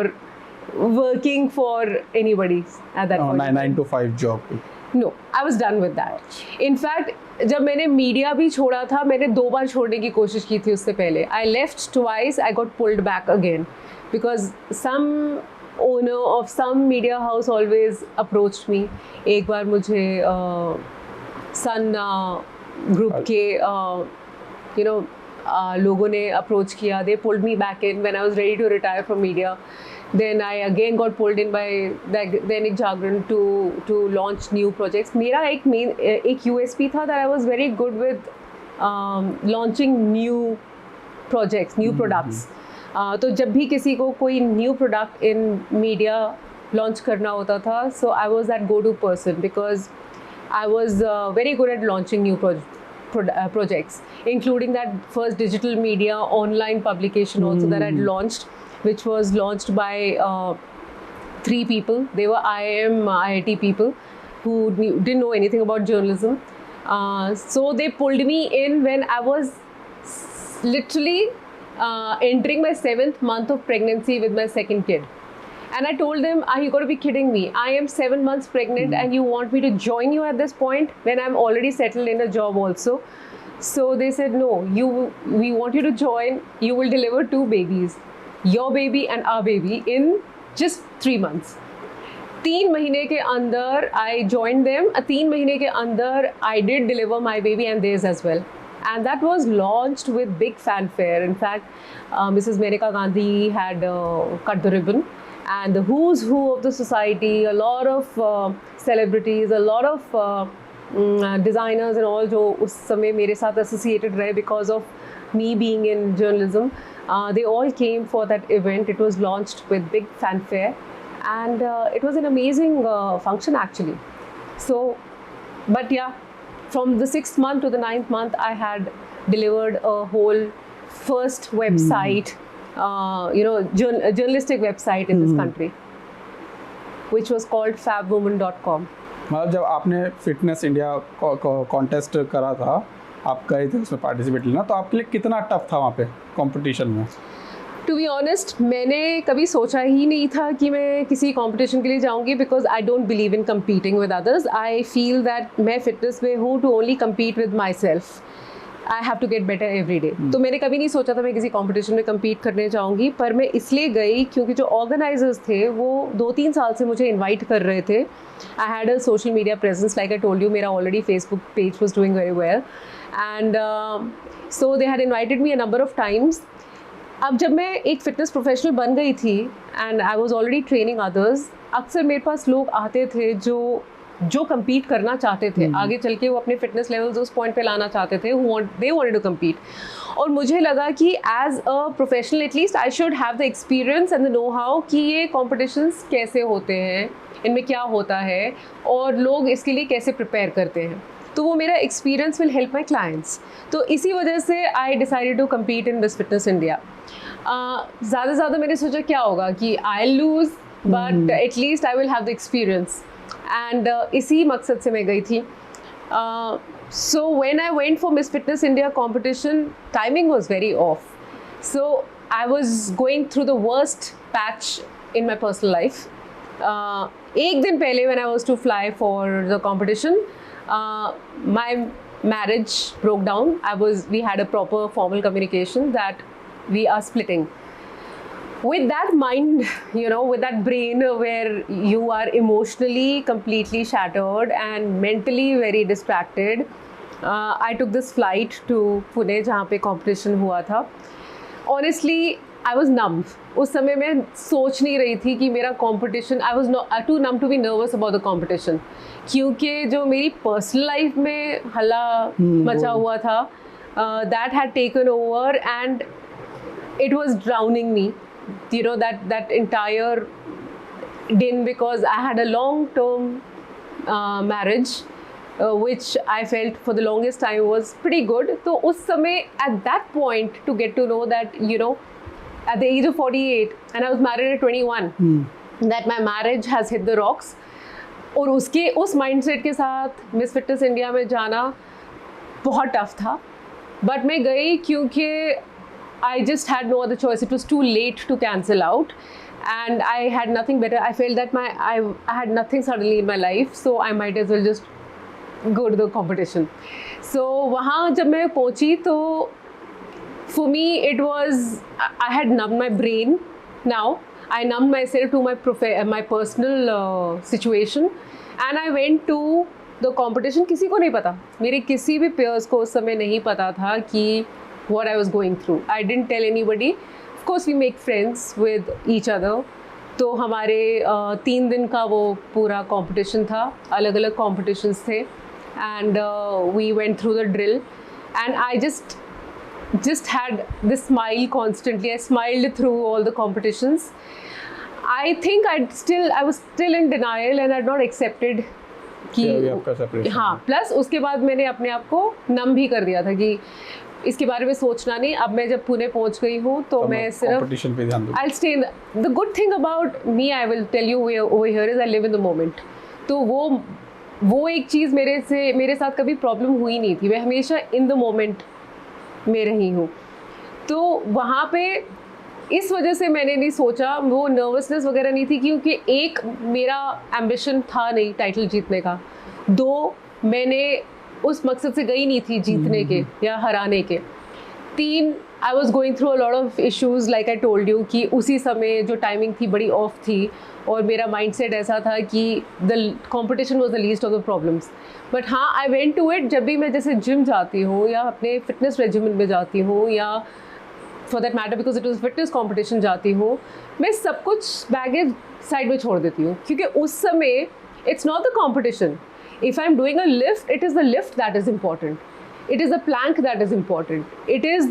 S2: working for anybody at that point.
S1: 9 to 5 job.
S2: No, I was done with that. In fact, जब मैंने media भी छोड़ा था, मैंने 2 बार छोड़ने की कोशिश की थी उससे पहले. I left twice, I got pulled back again because some owner of some media house always approached me. एक बार मुझे Sun group के लोगों ने approach किया. They pulled me back in when I was ready to retire from media. Then I again got pulled in by Dainik Jagran to launch new projects. मेरा एक USP था that I was very good with launching new projects, new products. तो जब भी किसी को कोई new product in media launch करना होता था, so I was that go-to person because I was very good at launching new projects, including that first digital media online publication also that I had launched, which was launched by 3 people. They were IIT people who didn't know anything about journalism. So they pulled me in when I was literally entering my 7th month of pregnancy with my second kid. And I told them, you got to be kidding me. I am 7 months pregnant and you want me to join you at this point when I'm already settled in a job also. So they said, no, we want you to join. You will deliver 2 babies. Your baby and our baby in just 3 months. 3 महीने के अंदर I joined them. 3 महीने के अंदर I did deliver my baby and theirs as well. And that was launched with big fanfare. In fact, Mrs. Menaka Gandhi had cut the ribbon. And the who's who of the society, a lot of celebrities, a lot of designers and all जो उस समय मेरे साथ associated रहे because of me being in journalism. They all came for that event. It was launched with big fanfare and it was an amazing function actually. So, but yeah, from the 6th month to the 9th month, I had delivered a whole first website, journalistic website in this country, which was called fabwoman.com.
S1: मतलब जब आपने fitness India contest करा था, आप गए थे उसमें participate लेना, तो आपके लिए कितना टफ था वहाँ पे कंपटीशन में?
S2: टू बी ऑनेस्ट मैंने कभी सोचा ही नहीं था कि मैं किसी कंपटीशन के लिए जाऊंगी, because I don't believe in competing with others. I feel that मैं फिटनेस में हूँ to only compete with myself. I have to get better every day. तो मैंने कभी नहीं सोचा था मैं किसी कंपटीशन में कम्पीट करने जाऊंगी, पर मैं इसलिए गई क्योंकि जो ऑर्गेनाइजर्स थे वो 2-3 साल से मुझे इन्वाइट कर रहे थे. I had a social media presence, like I told you, मेरा already Facebook page was doing very well, and so they had invited me a number of times. अब जब मैं एक फ़िटनेस प्रोफेशनल बन गई थी and I was already training others, अक्सर मेरे पास लोग आते थे जो कम्पीट करना चाहते थे, आगे चल के वो अपने फिटनेस लेवल्स उस पॉइंट पे लाना चाहते थे, दे वांटेड टू कम्पीट. और मुझे लगा कि as a professional at least I should have the experience and the know how कि ये कॉम्पिटिशन्स कैसे होते हैं, इनमें क्या होता है और लोग इसके लिए कैसे प्रिपेयर करते हैं. तो वो मेरा experience will help my clients. तो इसी वजह से I decided to compete in Miss Fitness India. ज़्यादा से ज़्यादा मैंने सोचा क्या होगा कि I lose, but at least I will have the experience, and इसी मकसद से मैं गई थी. So when I went for Miss Fitness India competition, timing was very off. So I was going through the worst patch in my personal life. एक दिन पहले when I was to fly for the competition, my marriage broke down. We had a proper formal communication that we are splitting. With that mind, with that brain where you are emotionally completely shattered and mentally very distracted, I took this flight to Pune जहाँ पे competition हुआ था. Honestly, I was numb. उस समय मैं सोच नहीं रही थी कि मेरा competition, I was too numb to be nervous about the competition. क्योंकि जो मेरी पर्सनल लाइफ में हल्ला मचा हुआ था, that had taken over and it was drowning me, that entire din, because I had a long term marriage which I felt for the longest time was pretty good. तो उस समय at that point to get to know that at the age of 48 and I was married at 21, that my marriage has hit the rocks. और उस mindset के साथ miss Fitness India में जाना बहुत टफ था, बट मैं गई क्योंकि I just had no other choice. It was too late to cancel out and I had nothing better. I felt that I had nothing suddenly in my life, so I might as well just go to the competition. सो वहाँ जब मैं पहुँची तो for me it was, I had numbed my brain now. I numbed myself to my personal situation and I went to the competition. किसी को नहीं पता, मेरे किसी भी peers को उस समय नहीं पता था कि what I was going through. I didn't tell anybody. Of course we make friends with each other. तो हमारे 3 दिन का वो पूरा competition था, अलग अलग competitions थे, and we went through the drill and I just had this smile constantly. I smiled through all the competitions. I think I was still in denial and I had not accepted कि हाँ. Plus उसके बाद मैंने अपने आप को नम भी कर दिया था कि इसके बारे में सोचना नहीं. अब मैं जब पुणे पहुंच गई हूँ तो मैं सिर्फ
S1: कंपटीशन पे ध्यान दूँ.
S2: I'll stay in the good thing about me, I will tell you over here, is I live in the moment. तो वो एक चीज़ मेरे साथ कभी प्रॉब्लम हुई नहीं थी. मैं हमेशा इन द मोमेंट में रही हूँ. तो वहाँ पे इस वजह से मैंने नहीं सोचा, वो नर्वसनेस वगैरह नहीं थी, क्योंकि एक मेरा एम्बिशन था नहीं टाइटल जीतने का, 2 मैंने उस मकसद से गई नहीं थी जीतने के या हराने के, 3 आई was going through a lot of issues like I told you कि उसी समय जो टाइमिंग थी बड़ी ऑफ थी और मेरा माइंडसेट ऐसा था कि the competition was the least of the problems. But हाँ, आई वेंट टू इट. जब भी मैं जैसे जिम जाती हूँ या अपने फिटनेस रेजिमेंट में जाती हूँ या for that matter because it was fitness competition जाती हूँ, मैं सब कुछ बैगेज साइड में छोड़ देती हूँ, क्योंकि उस समय it's not the competition. If I am doing a lift, it is the lift that is important. It is the plank that is important. It is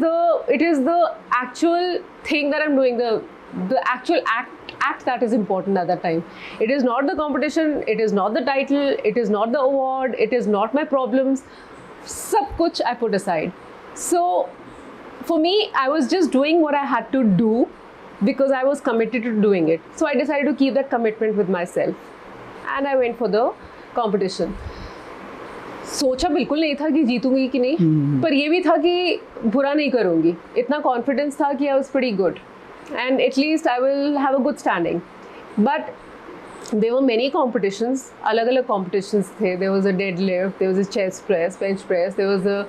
S2: the actual thing that I'm doing, the actual act that is important at that time. It is not the competition, it is not the title, it is not the award, it is not my problems. सब कुछ I put aside. So for me, I was just doing what I had to do because I was committed to doing it. So I decided to keep that commitment with myself and I went for the competition. सोचा बिल्कुल नहीं था कि जीतूंगी कि नहीं, पर ये भी था कि बुरा नहीं करूंगी. इतना कॉन्फिडेंस था कि I was pretty good. and at least I will have a good standing. But there were many competitions, अलग-अलग competitions थे. There was a deadlift, there was a chest press, bench press, there was a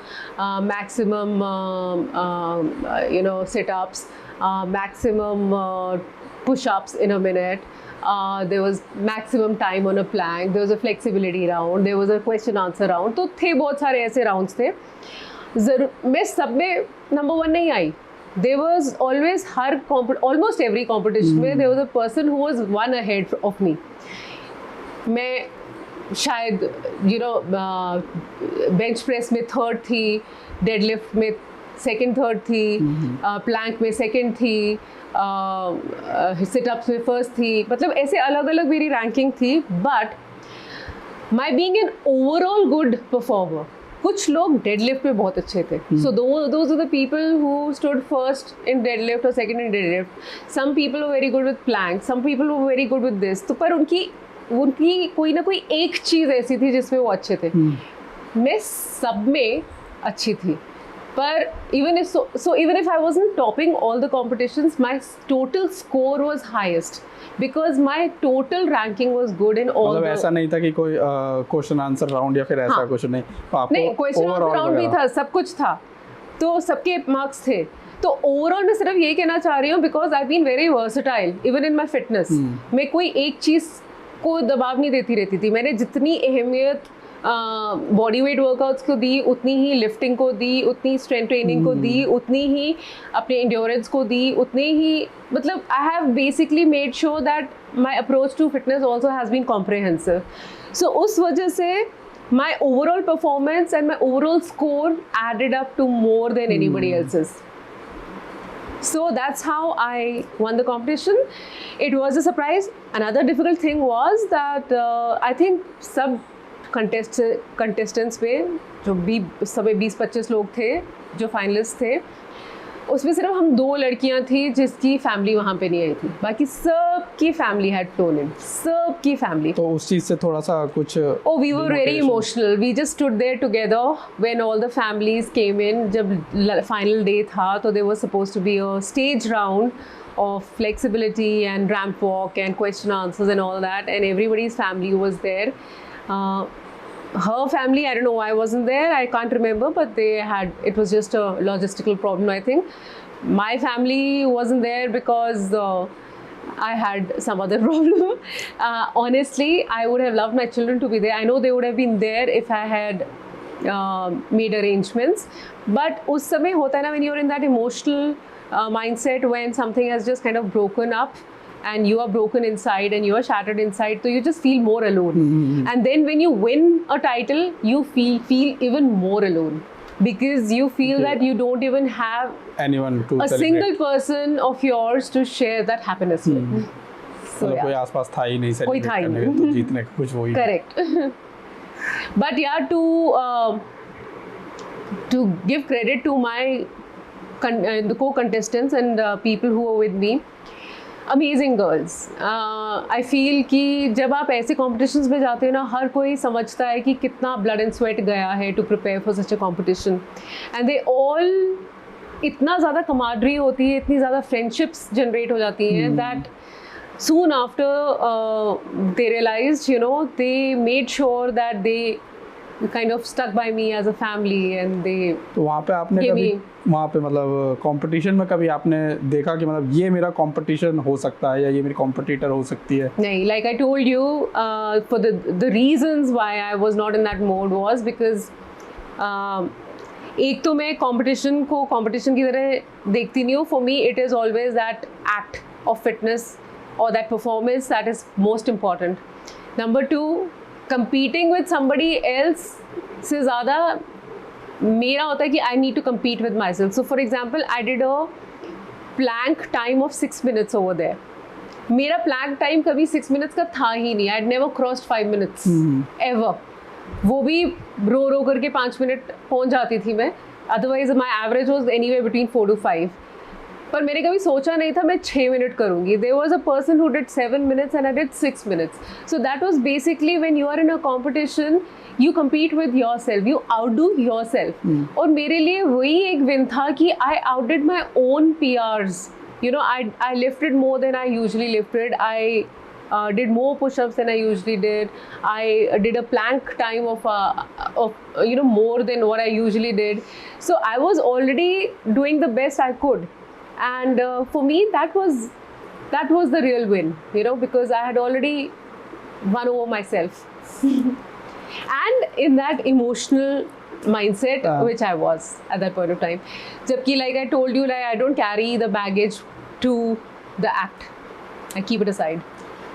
S2: maximum sit-ups, maximum push-ups in a minute. There was maximum time on a plank, there was a flexibility round, there was a question answer round. तो थे बहुत सारे ऐसे rounds थे. मैं सब में number 1 नहीं आई. There was always almost every competition में there was a person who was 1 ahead of me. मैं शायद bench press में 3rd थी, deadlift में 2nd 3rd थी, plank में 2nd थी, sit ups में 1st थी. मतलब ऐसे अलग अलग मेरी ranking थी. But my being an overall good performer, कुछ लोग डेडलिफ्ट में बहुत अच्छे थे. So those are the people who stood first in deadlift और second in deadlift. Some people were very good with plank, some people were very good with this. तो पर उनकी कोई ना कोई एक चीज़ ऐसी थी जिसमें वो अच्छे थे. मैं सब में अच्छी थी. पर even if I wasn't topping all the competitions, my total score was highest because my total ranking was good in all.
S1: मतलब ऐसा नहीं था कि कोई क्वेश्चन आंसर राउंड या फिर ऐसा कुछ नहीं.
S2: नहीं, क्वेश्चन आंसर राउंड भी था, सब कुछ था, तो सबके मार्क्स थे. तो ओवरऑल मैं सिर्फ ये कहना चाह रही हूँ because I been very versatile even in my fitness. मैं कोई एक चीज़ को दबाव नहीं देती रहती थी. मैंने जितनी अहमियत बॉडी वेट वर्कआउट्स को दी, उतनी ही लिफ्टिंग को दी, उतनी स्ट्रेंथ ट्रेनिंग को दी, उतनी ही अपने इंड्योरेंस को दी, उतनी ही मतलब I have basically made sure that my approach to fitness also has been comprehensive. So उस वजह से my overall performance and my overall score added up to more than anybody else's. So that's how I won the competition. It was a surprise. Another difficult thing was that I think सब contestants में जो भी सभी 20-25 लोग थे जो finalists थे, उसमें सिर्फ हम 2 लड़कियां थी जिसकी फैमिली वहाँ पे नहीं आई थी. बाकी सबकी फैमिली हैड फ्लोन इन, सबकी फैमिली.
S1: तो उस चीज़ से थोड़ा सा कुछ
S2: we were very emotional. We just stood there together when all the families came in. जब फाइनल डे था तो there was supposed to be a stage round of flexibility and ramp walk and question answers and all that, and everybody's family was there. Her family, I don't know why I wasn't there, I can't remember, but it was just a logistical problem, I think. My family wasn't there because I had some other problem. Honestly, I would have loved my children to be there. I know they would have been there if I had made arrangements. But उस समय होता है ना, when you're in that emotional mindset, when something has just kind of broken up and you are broken inside and you are shattered inside, so you just feel more alone. And then when you win a title, you feel even more alone because you feel that you don't even have
S1: anyone to
S2: a single person of yours to share that happiness with. So
S1: कोई आसपास था ही नहीं celebrate करने का, तो जीतने का कुछ वही.
S2: Correct. But yeah, to give credit to my the co-contestants and people who were with me, amazing girls. I feel कि जब आप ऐसे competitions में जाते हो ना, हर कोई समझता है कि कितना blood and sweat गया है to prepare for such a competition, and they all इतना ज़्यादा कमाडरी होती है, इतनी ज़्यादा friendships generate हो जाती हैं that soon after they realized, they made sure that they kind of stuck by me as a family and they.
S1: तो वहाँ पे आपने कभी वहाँ पे मतलब कंपटीशन में कभी आपने देखा कि मतलब ये मेरा कंपटीशन हो सकता है या ये मेरी कॉम्पिटिटर हो सकती है?
S2: नहीं, like I told you, for the reasons why I was not in that mode was because एक तो मैं कंपटीशन को कंपटीशन की तरह देखती नहीं हूँ. For me it is always that act of fitness or that performance that is most important. Number 2, competing with somebody else से ज़्यादा मेरा होता है कि I need to compete with myself. So for example, I did a plank time of 6 minutes over there. मेरा plank time कभी 6 minutes का था ही नहीं. I had never crossed 5 minutes ever. वो भी रो करके 5 मिनट पहुंच जाती थी मैं. Otherwise my average was anywhere between 4 to 5. पर मैंने कभी सोचा नहीं था मैं 6 मिनट करूँगी. There was a person who did 7 minutes and I did 6 minutes. So that was basically when you are in a competition, you compete with yourself, you outdo yourself. और मेरे लिए वही एक win था कि I outdid my own PRs. You know, I lifted more than I usually lifted. I did more push-ups than I usually did. I did a plank time of you know, more than what I usually did. So I was already doing the best I could, and for me that was the real win, you know, because I had already won over myself. And in that emotional mindset which I was at that point of time, jabki like I told you, like I don't carry the baggage to the act, I keep it aside.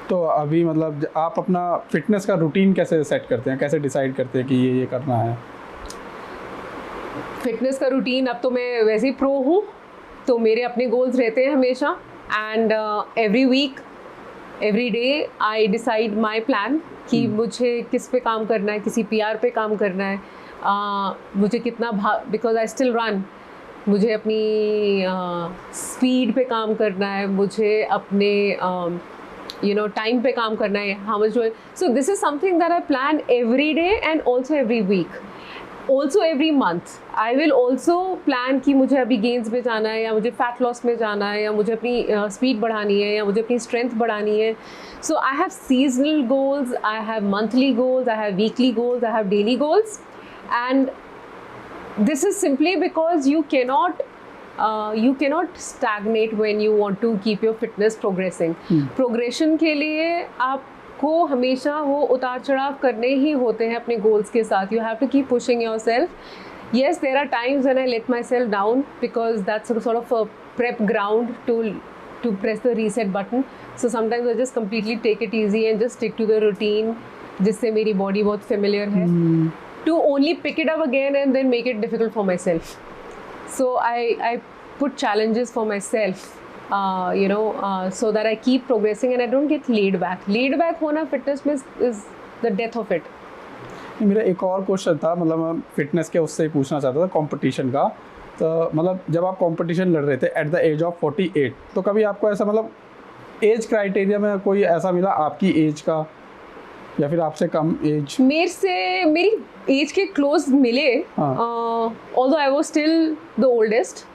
S1: तो अभी मतलब आप अपना fitness का routine कैसे set करते हैं, कैसे डिसाइड करते हैं कि ये करना है?
S2: फिटनेस का रूटीन, अब तो मैं वैसे ही प्रो हूँ, तो मेरे अपने गोल्स रहते हैं हमेशा, and every week every day I decide my plan कि मुझे किस पे काम करना है, किसी PR पे काम करना है, मुझे कितना बिकॉज आई स्टिल रन, मुझे अपनी स्पीड पे काम करना है, मुझे अपने you know, time पे काम करना है, how much do I, so this is something that I plan every day and also every week, also every month. I will also plan कि मुझे अभी gains में जाना है, या मुझे fat loss में जाना है, या मुझे अपनी speed बढ़ानी है, या मुझे अपनी strength बढ़ानी है. So I have seasonal goals, I have monthly goals, I have weekly goals, I have daily goals, and this is simply because you cannot stagnate when you want to keep your fitness progressing. Progression के लिए आपको हमेशा वो उतार चढ़ाव करने ही होते हैं अपने goals के साथ. You have to keep pushing yourself. Yes, there are times when I let myself down because that's a sort of a prep ground to press the reset button. So sometimes I just completely take it easy and just stick to the routine जिससे मेरी body बहुत familiar है. To only pick it up again and then make it difficult for myself. So I put challenges for myself, you know, so that I keep progressing and I don't get laid back. Laid back होना fitness में is the death of it.
S1: मेरा एक और question था, मतलब मैं fitness के उससे ही पूछना चाहता था कंपटीशन का. तो मतलब जब आप कंपटीशन लड़ रहे थे एट द एज ऑफ 48, तो कभी आपको ऐसा मतलब एज क्राइटेरिया में कोई ऐसा मिला आपकी एज का या फिर आपसे कम एज?
S2: मेरी एज के क्लोज मिले, although I was still the oldest.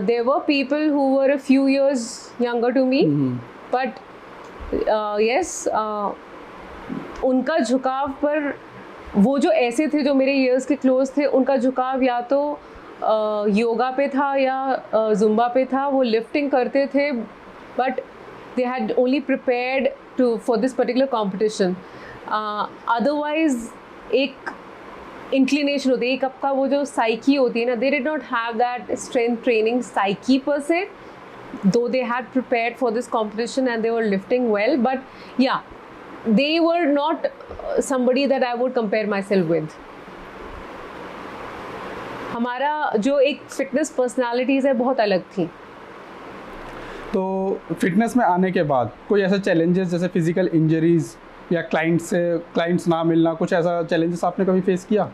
S2: There were people who were a few years younger to me, but yes, उनका झुकाव पर, वो जो ऐसे थे जो मेरे ईयर्स के क्लोज थे, उनका झुकाव या तो योगा पे था या जुम्बा पे था. वो लिफ्टिंग करते थे, but they had only prepared for this particular competition. Otherwise एक inclination होती है, एक आपका वो जो psyche होती है ना, they did not have that strength training psyche per se, though they had prepared for this competition and they were lifting well, but yeah, they were not somebody that I would compare myself with. हमारा जो एक fitness personalities है बहुत अलग थी.
S1: तो fitness में आने के बाद कोई ऐसे चैलेंजेस जैसे फिजिकल इंजरीज या क्लाइंट्स ना मिलना, कुछ ऐसा चैलेंजेस आपने कभी फेस किया?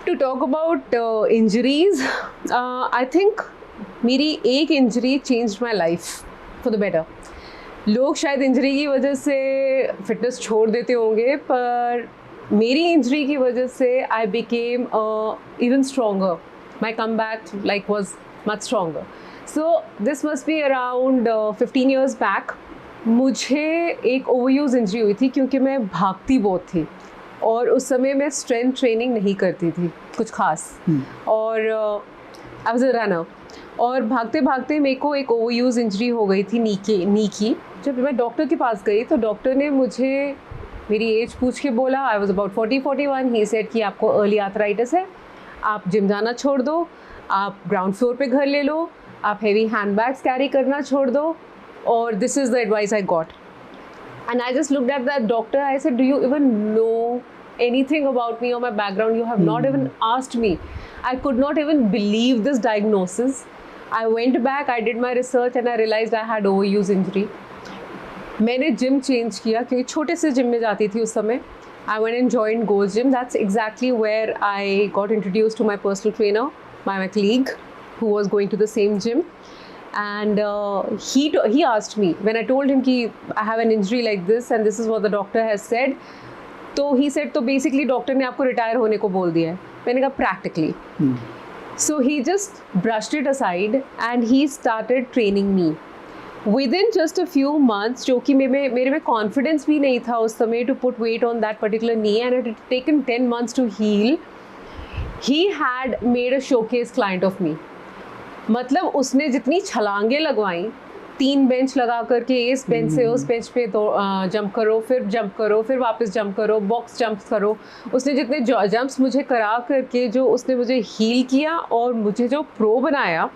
S2: To talk about injuries, I think मेरी एक injury changed my life for the better. लोग शायद इंजरी की वजह से फिटनेस छोड़ देते होंगे, पर मेरी इंजरी की वजह से I became even stronger. My come back like was much stronger. So this must be around 15 years back. मुझे एक ओवरयूज इंजरी हुई थी क्योंकि मैं भागती बहुत थी और उस समय मैं स्ट्रेंथ ट्रेनिंग नहीं करती थी कुछ खास, और आई वाज अ रनर, और भागते भागते मेरे को एक ओवरयूज इंजरी हो गई थी नी की. जब मैं डॉक्टर के पास गई तो डॉक्टर ने मुझे मेरी एज पूछ के बोला, I was about 40-41. He said कि आपको अर्ली आर्थराइटिस है, आप जिम जाना छोड़ दो, आप ग्राउंड फ्लोर पे घर ले लो, आप हेवी हैंडबैग्स कैरी करना छोड़ दो, और this is the advice I got. And I just looked at that doctor. I said, do you even know anything about me or my background? You have not even asked me. I could not even believe this diagnosis. I went back, I did my research and I realized I had overuse injury. मैंने gym change किया क्योंकि छोटे से gym में जाती थी उस समय. I went and joined Gold's Gym. That's exactly where I got introduced to my personal trainer, my colleague, who was going to the same gym. And he asked me, when I told him कि I have an injury like this and this is what the doctor has said, तो he said, तो basically doctor ने आपको retire होने को बोल दिया है. मैंने कहा practically. So he just brushed it aside and he started training me. Within just a few months, जो कि मेरे में confidence भी नहीं था उस समय to put weight on that particular knee, and it had taken 10 months to heal. He had made a showcase client of me. मतलब उसने जितनी छलांगे लगवाई, 3 बेंच लगा करके इस बेंच से उस बेंच पे जंप करो, फिर वापस जंप करो, बॉक्स जंप करो, उसने जितने जंप्स मुझे करा करके जो उसने मुझे हील किया और मुझे जो प्रो बनाया,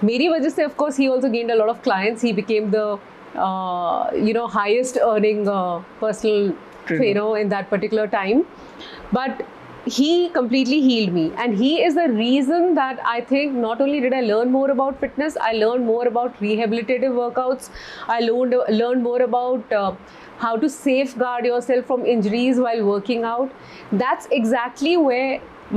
S2: मेरी वजह से of course he also gained a lot of clients. He became the highest earning personal trainer in that particular time. But he completely healed me, and he is the reason that I think not only did I learn more about fitness, I learned more about rehabilitative workouts. I learned more about how to safeguard yourself from injuries while working out. That's exactly where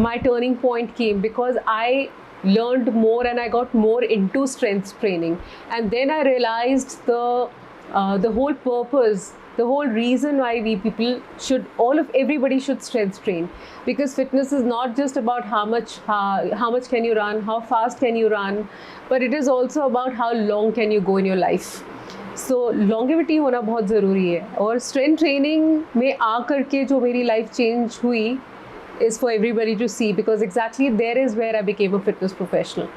S2: my turning point came, because I learned more and I got more into strength training, and then I realized the whole purpose, the whole reason why everybody should strength train, because fitness is not just about how much can you run, how fast can you run, but it is also about how long can you go in your life. So longevity होना बहुत ज़रूरी है, और strength training में आकर के जो मेरी life change हुई is for everybody to see, because exactly there is where I became a fitness professional.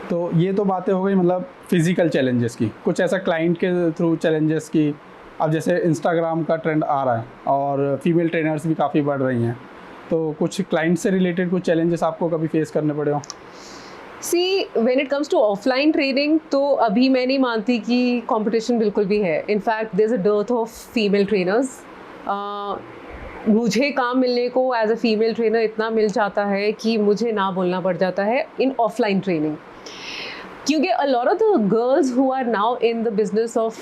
S1: तो ये तो बातें हो गई मतलब फिजिकल चैलेंजेस की. कुछ ऐसा क्लाइंट के थ्रू चैलेंजेस की, अब जैसे इंस्टाग्राम का ट्रेंड आ रहा है और फीमेल ट्रेनर्स भी काफ़ी बढ़ रही हैं, तो कुछ क्लाइंट से रिलेटेड कुछ चैलेंजेस आपको कभी फेस करने पड़े हो?
S2: See, when it comes to offline training, तो अभी मैं नहीं मानती कि competition बिल्कुल भी है. In fact, there's a dearth of female trainers. मुझे काम मिलने को एज अ फीमेल ट्रेनर इतना मिल जाता है कि मुझे ना बोलना पड़ जाता है इन ऑफलाइन ट्रेनिंग, क्योंकि a lot of the girls who are now in the business of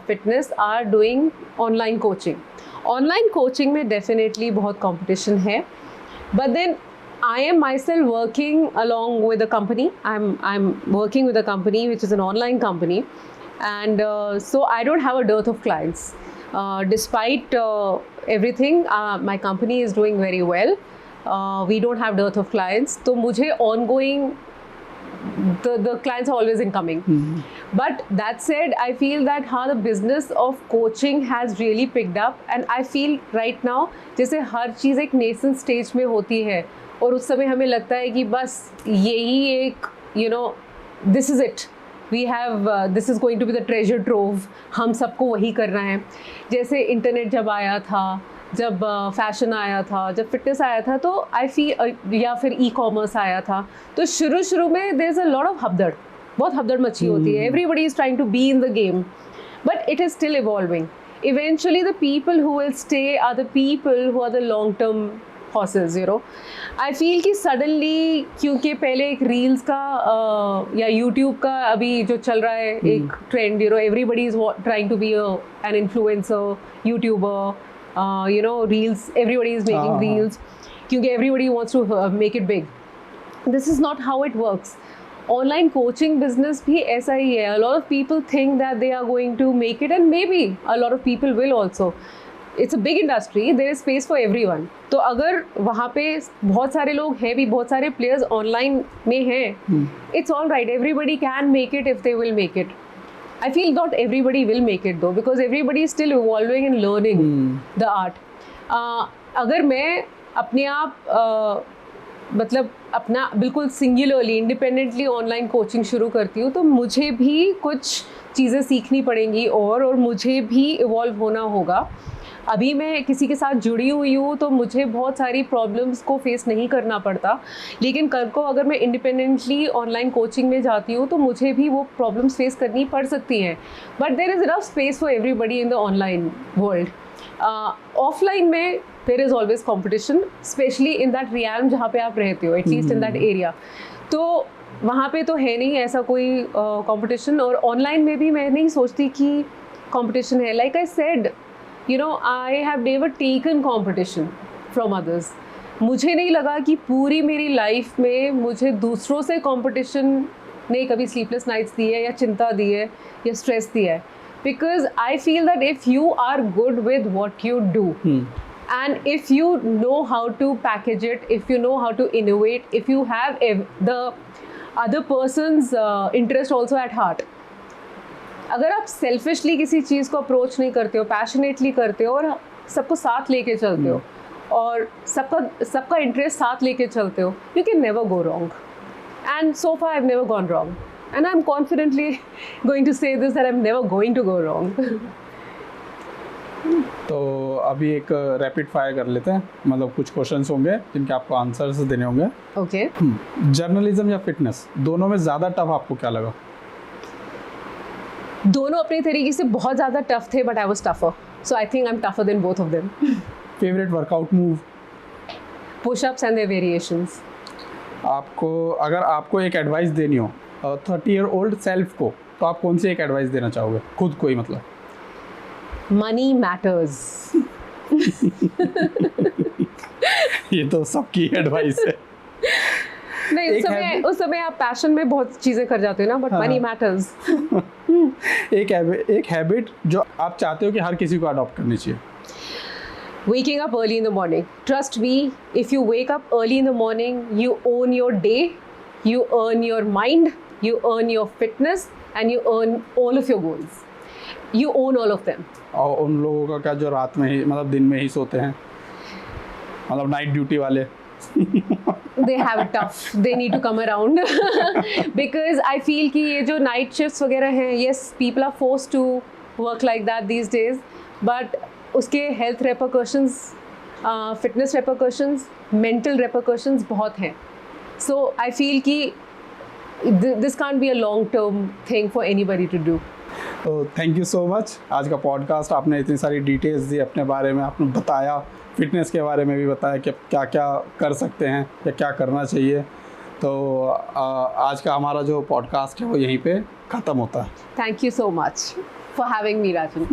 S2: fitness are doing online coaching. Online coaching में definitely बहुत competition है, but then I am myself working along with a company. I'm working with a company which is an online company, and so I don't have a dearth of clients. Despite everything, my company is doing very well. We don't have dearth of clients. तो मुझे ongoing the clients are always incoming. But that said, I feel that the business of coaching has really picked up, and I feel right now जैसे हर चीज़ एक nascent stage में होती है और उस समय हमें लगता है कि बस यही एक this is it, we have this is going to be the treasure trove, हम सबको वही करना है. जैसे इंटरनेट जब आया था, जब फैशन आया था, जब फिटनेस आया था, तो आई फील या फिर ई कॉमर्स आया था, तो शुरू में there is a lot of हबदड़, बहुत हबदड़ मची होती है. Everybody is trying to be in the game, but it is still evolving. Eventually the people who will stay are the people who are the long term horses. I feel कि suddenly, क्योंकि पहले एक reels का या YouTube का अभी जो चल रहा है एक trend, everybody is trying to be an influencer, YouTuber, reels, everybody is making reels, क्योंकि everybody wants to make it big. This is not how it works. Online coaching business भी ऐसा ही है. A lot of people think that they are going to make it, and maybe a lot of people will also. It's a big industry, there is space for everyone. तो अगर वहाँ पे बहुत सारे लोग हैं भी, बहुत सारे players online में हैं, it's all right. Everybody can make it if they will make it. I feel not everybody will make it though, because everybody is still evolving and learning the art. अगर मैं अपने आप मतलब अपना बिल्कुल singularly independently online coaching शुरू करती हूँ, तो मुझे भी कुछ चीज़ें सीखनी पड़ेंगी और मुझे भी इवॉल्व होना होगा. अभी मैं किसी के साथ जुड़ी हुई हूँ तो मुझे बहुत सारी प्रॉब्लम्स को फेस नहीं करना पड़ता, लेकिन कल को अगर मैं इंडिपेंडेंटली ऑनलाइन कोचिंग में जाती हूँ तो मुझे भी वो प्रॉब्लम्स फेस करनी पड़ सकती हैं. But there is enough space for everybody in the online world. Offline में there is always competition, specially in that realm जहाँ पे आप रहते हो, एटलीस्ट इन दैट एरिया. तो वहाँ पे तो है नहीं ऐसा कोई कॉम्पिटिशन, और ऑनलाइन में भी मैं नहीं सोचती कि कॉम्पिटिशन है. Like I said, I have never taken competition from others. मुझे नहीं लगा कि पूरी मेरी लाइफ में मुझे दूसरों से कंपटीशन ने कभी स्लीपलेस नाइट्स दी है या चिंता दी है या स्ट्रेस दिया है. Because I feel that if you are good with what you do, And if you know how to package it, if you know how to innovate, if you have the other person's interest also at heart, अगर आप selfishly किसी चीज़ को approach नहीं करते हो, passionately करते हो और सबको साथ लेके चलते हो और सबका इंटरेस्ट साथ लेके चलते हो, you can never go wrong. And so far I've never gone wrong. And I'm confidently going to say this, that I'm never going to go wrong.
S1: तो अभी एक रैपिड फायर कर लेते हैं, मतलब कुछ क्वेश्चंस होंगे जिनके आपको आंसर्स देने होंगे।
S2: Okay.
S1: जर्नलिज्म या फिटनेस, दोनों में ज़्यादा टफ आपको क्या लगा?
S2: दोनों अपनी तरीके से बहुत ज़्यादा टफ थे, but I was tougher, so I think I am tougher than both of them.
S1: Favourite workout move?
S2: Pushups and there variations.
S1: अगर आपको एक एडवाइस देनी हो 30-year-old सेल्फ को, तो आप कौन सी एक एडवाइस देना चाहोगे खुद को ही? मतलब
S2: मनी मैटर्स।
S1: ये तो सबकी एडवाइस है।
S2: नहीं, उस समय आप पैशन में बहुत चीज़ें कर जाते हो ना, बट मनी मैटर्स।
S1: एक हैबिट जो आप चाहते हो कि हर किसी को अडॉप्ट करनी चाहिए?
S2: Waking up early in the morning. Trust me, if you wake up early in the morning, you own your day, you earn your mind, you earn your fitness, and you earn all of your goals. You own all of them.
S1: और उन लोगों का क्या जो रात में ही, मतलब दिन में ही सोते हैं, मतलब नाइट ड्यूटी वाले?
S2: They have it tough. They need to come around because I feel कि ये जो night shifts वगैरह हैं, yes, people are forced to work like that these days, but उसके health repercussions, fitness repercussions, mental repercussions बहुत हैं. So I feel कि this can't be a long-term thing for anybody to do.
S1: तो thank you so much. आज का podcast आपने इतनी सारी डिटेल्स दी अपने बारे में, आपने बताया, फिटनेस के बारे में भी बताया कि क्या क्या कर सकते हैं या क्या करना चाहिए। तो आज का हमारा जो पॉडकास्ट है वो यहीं पे ख़त्म होता है।
S2: Thank you so much for having me, Rajan.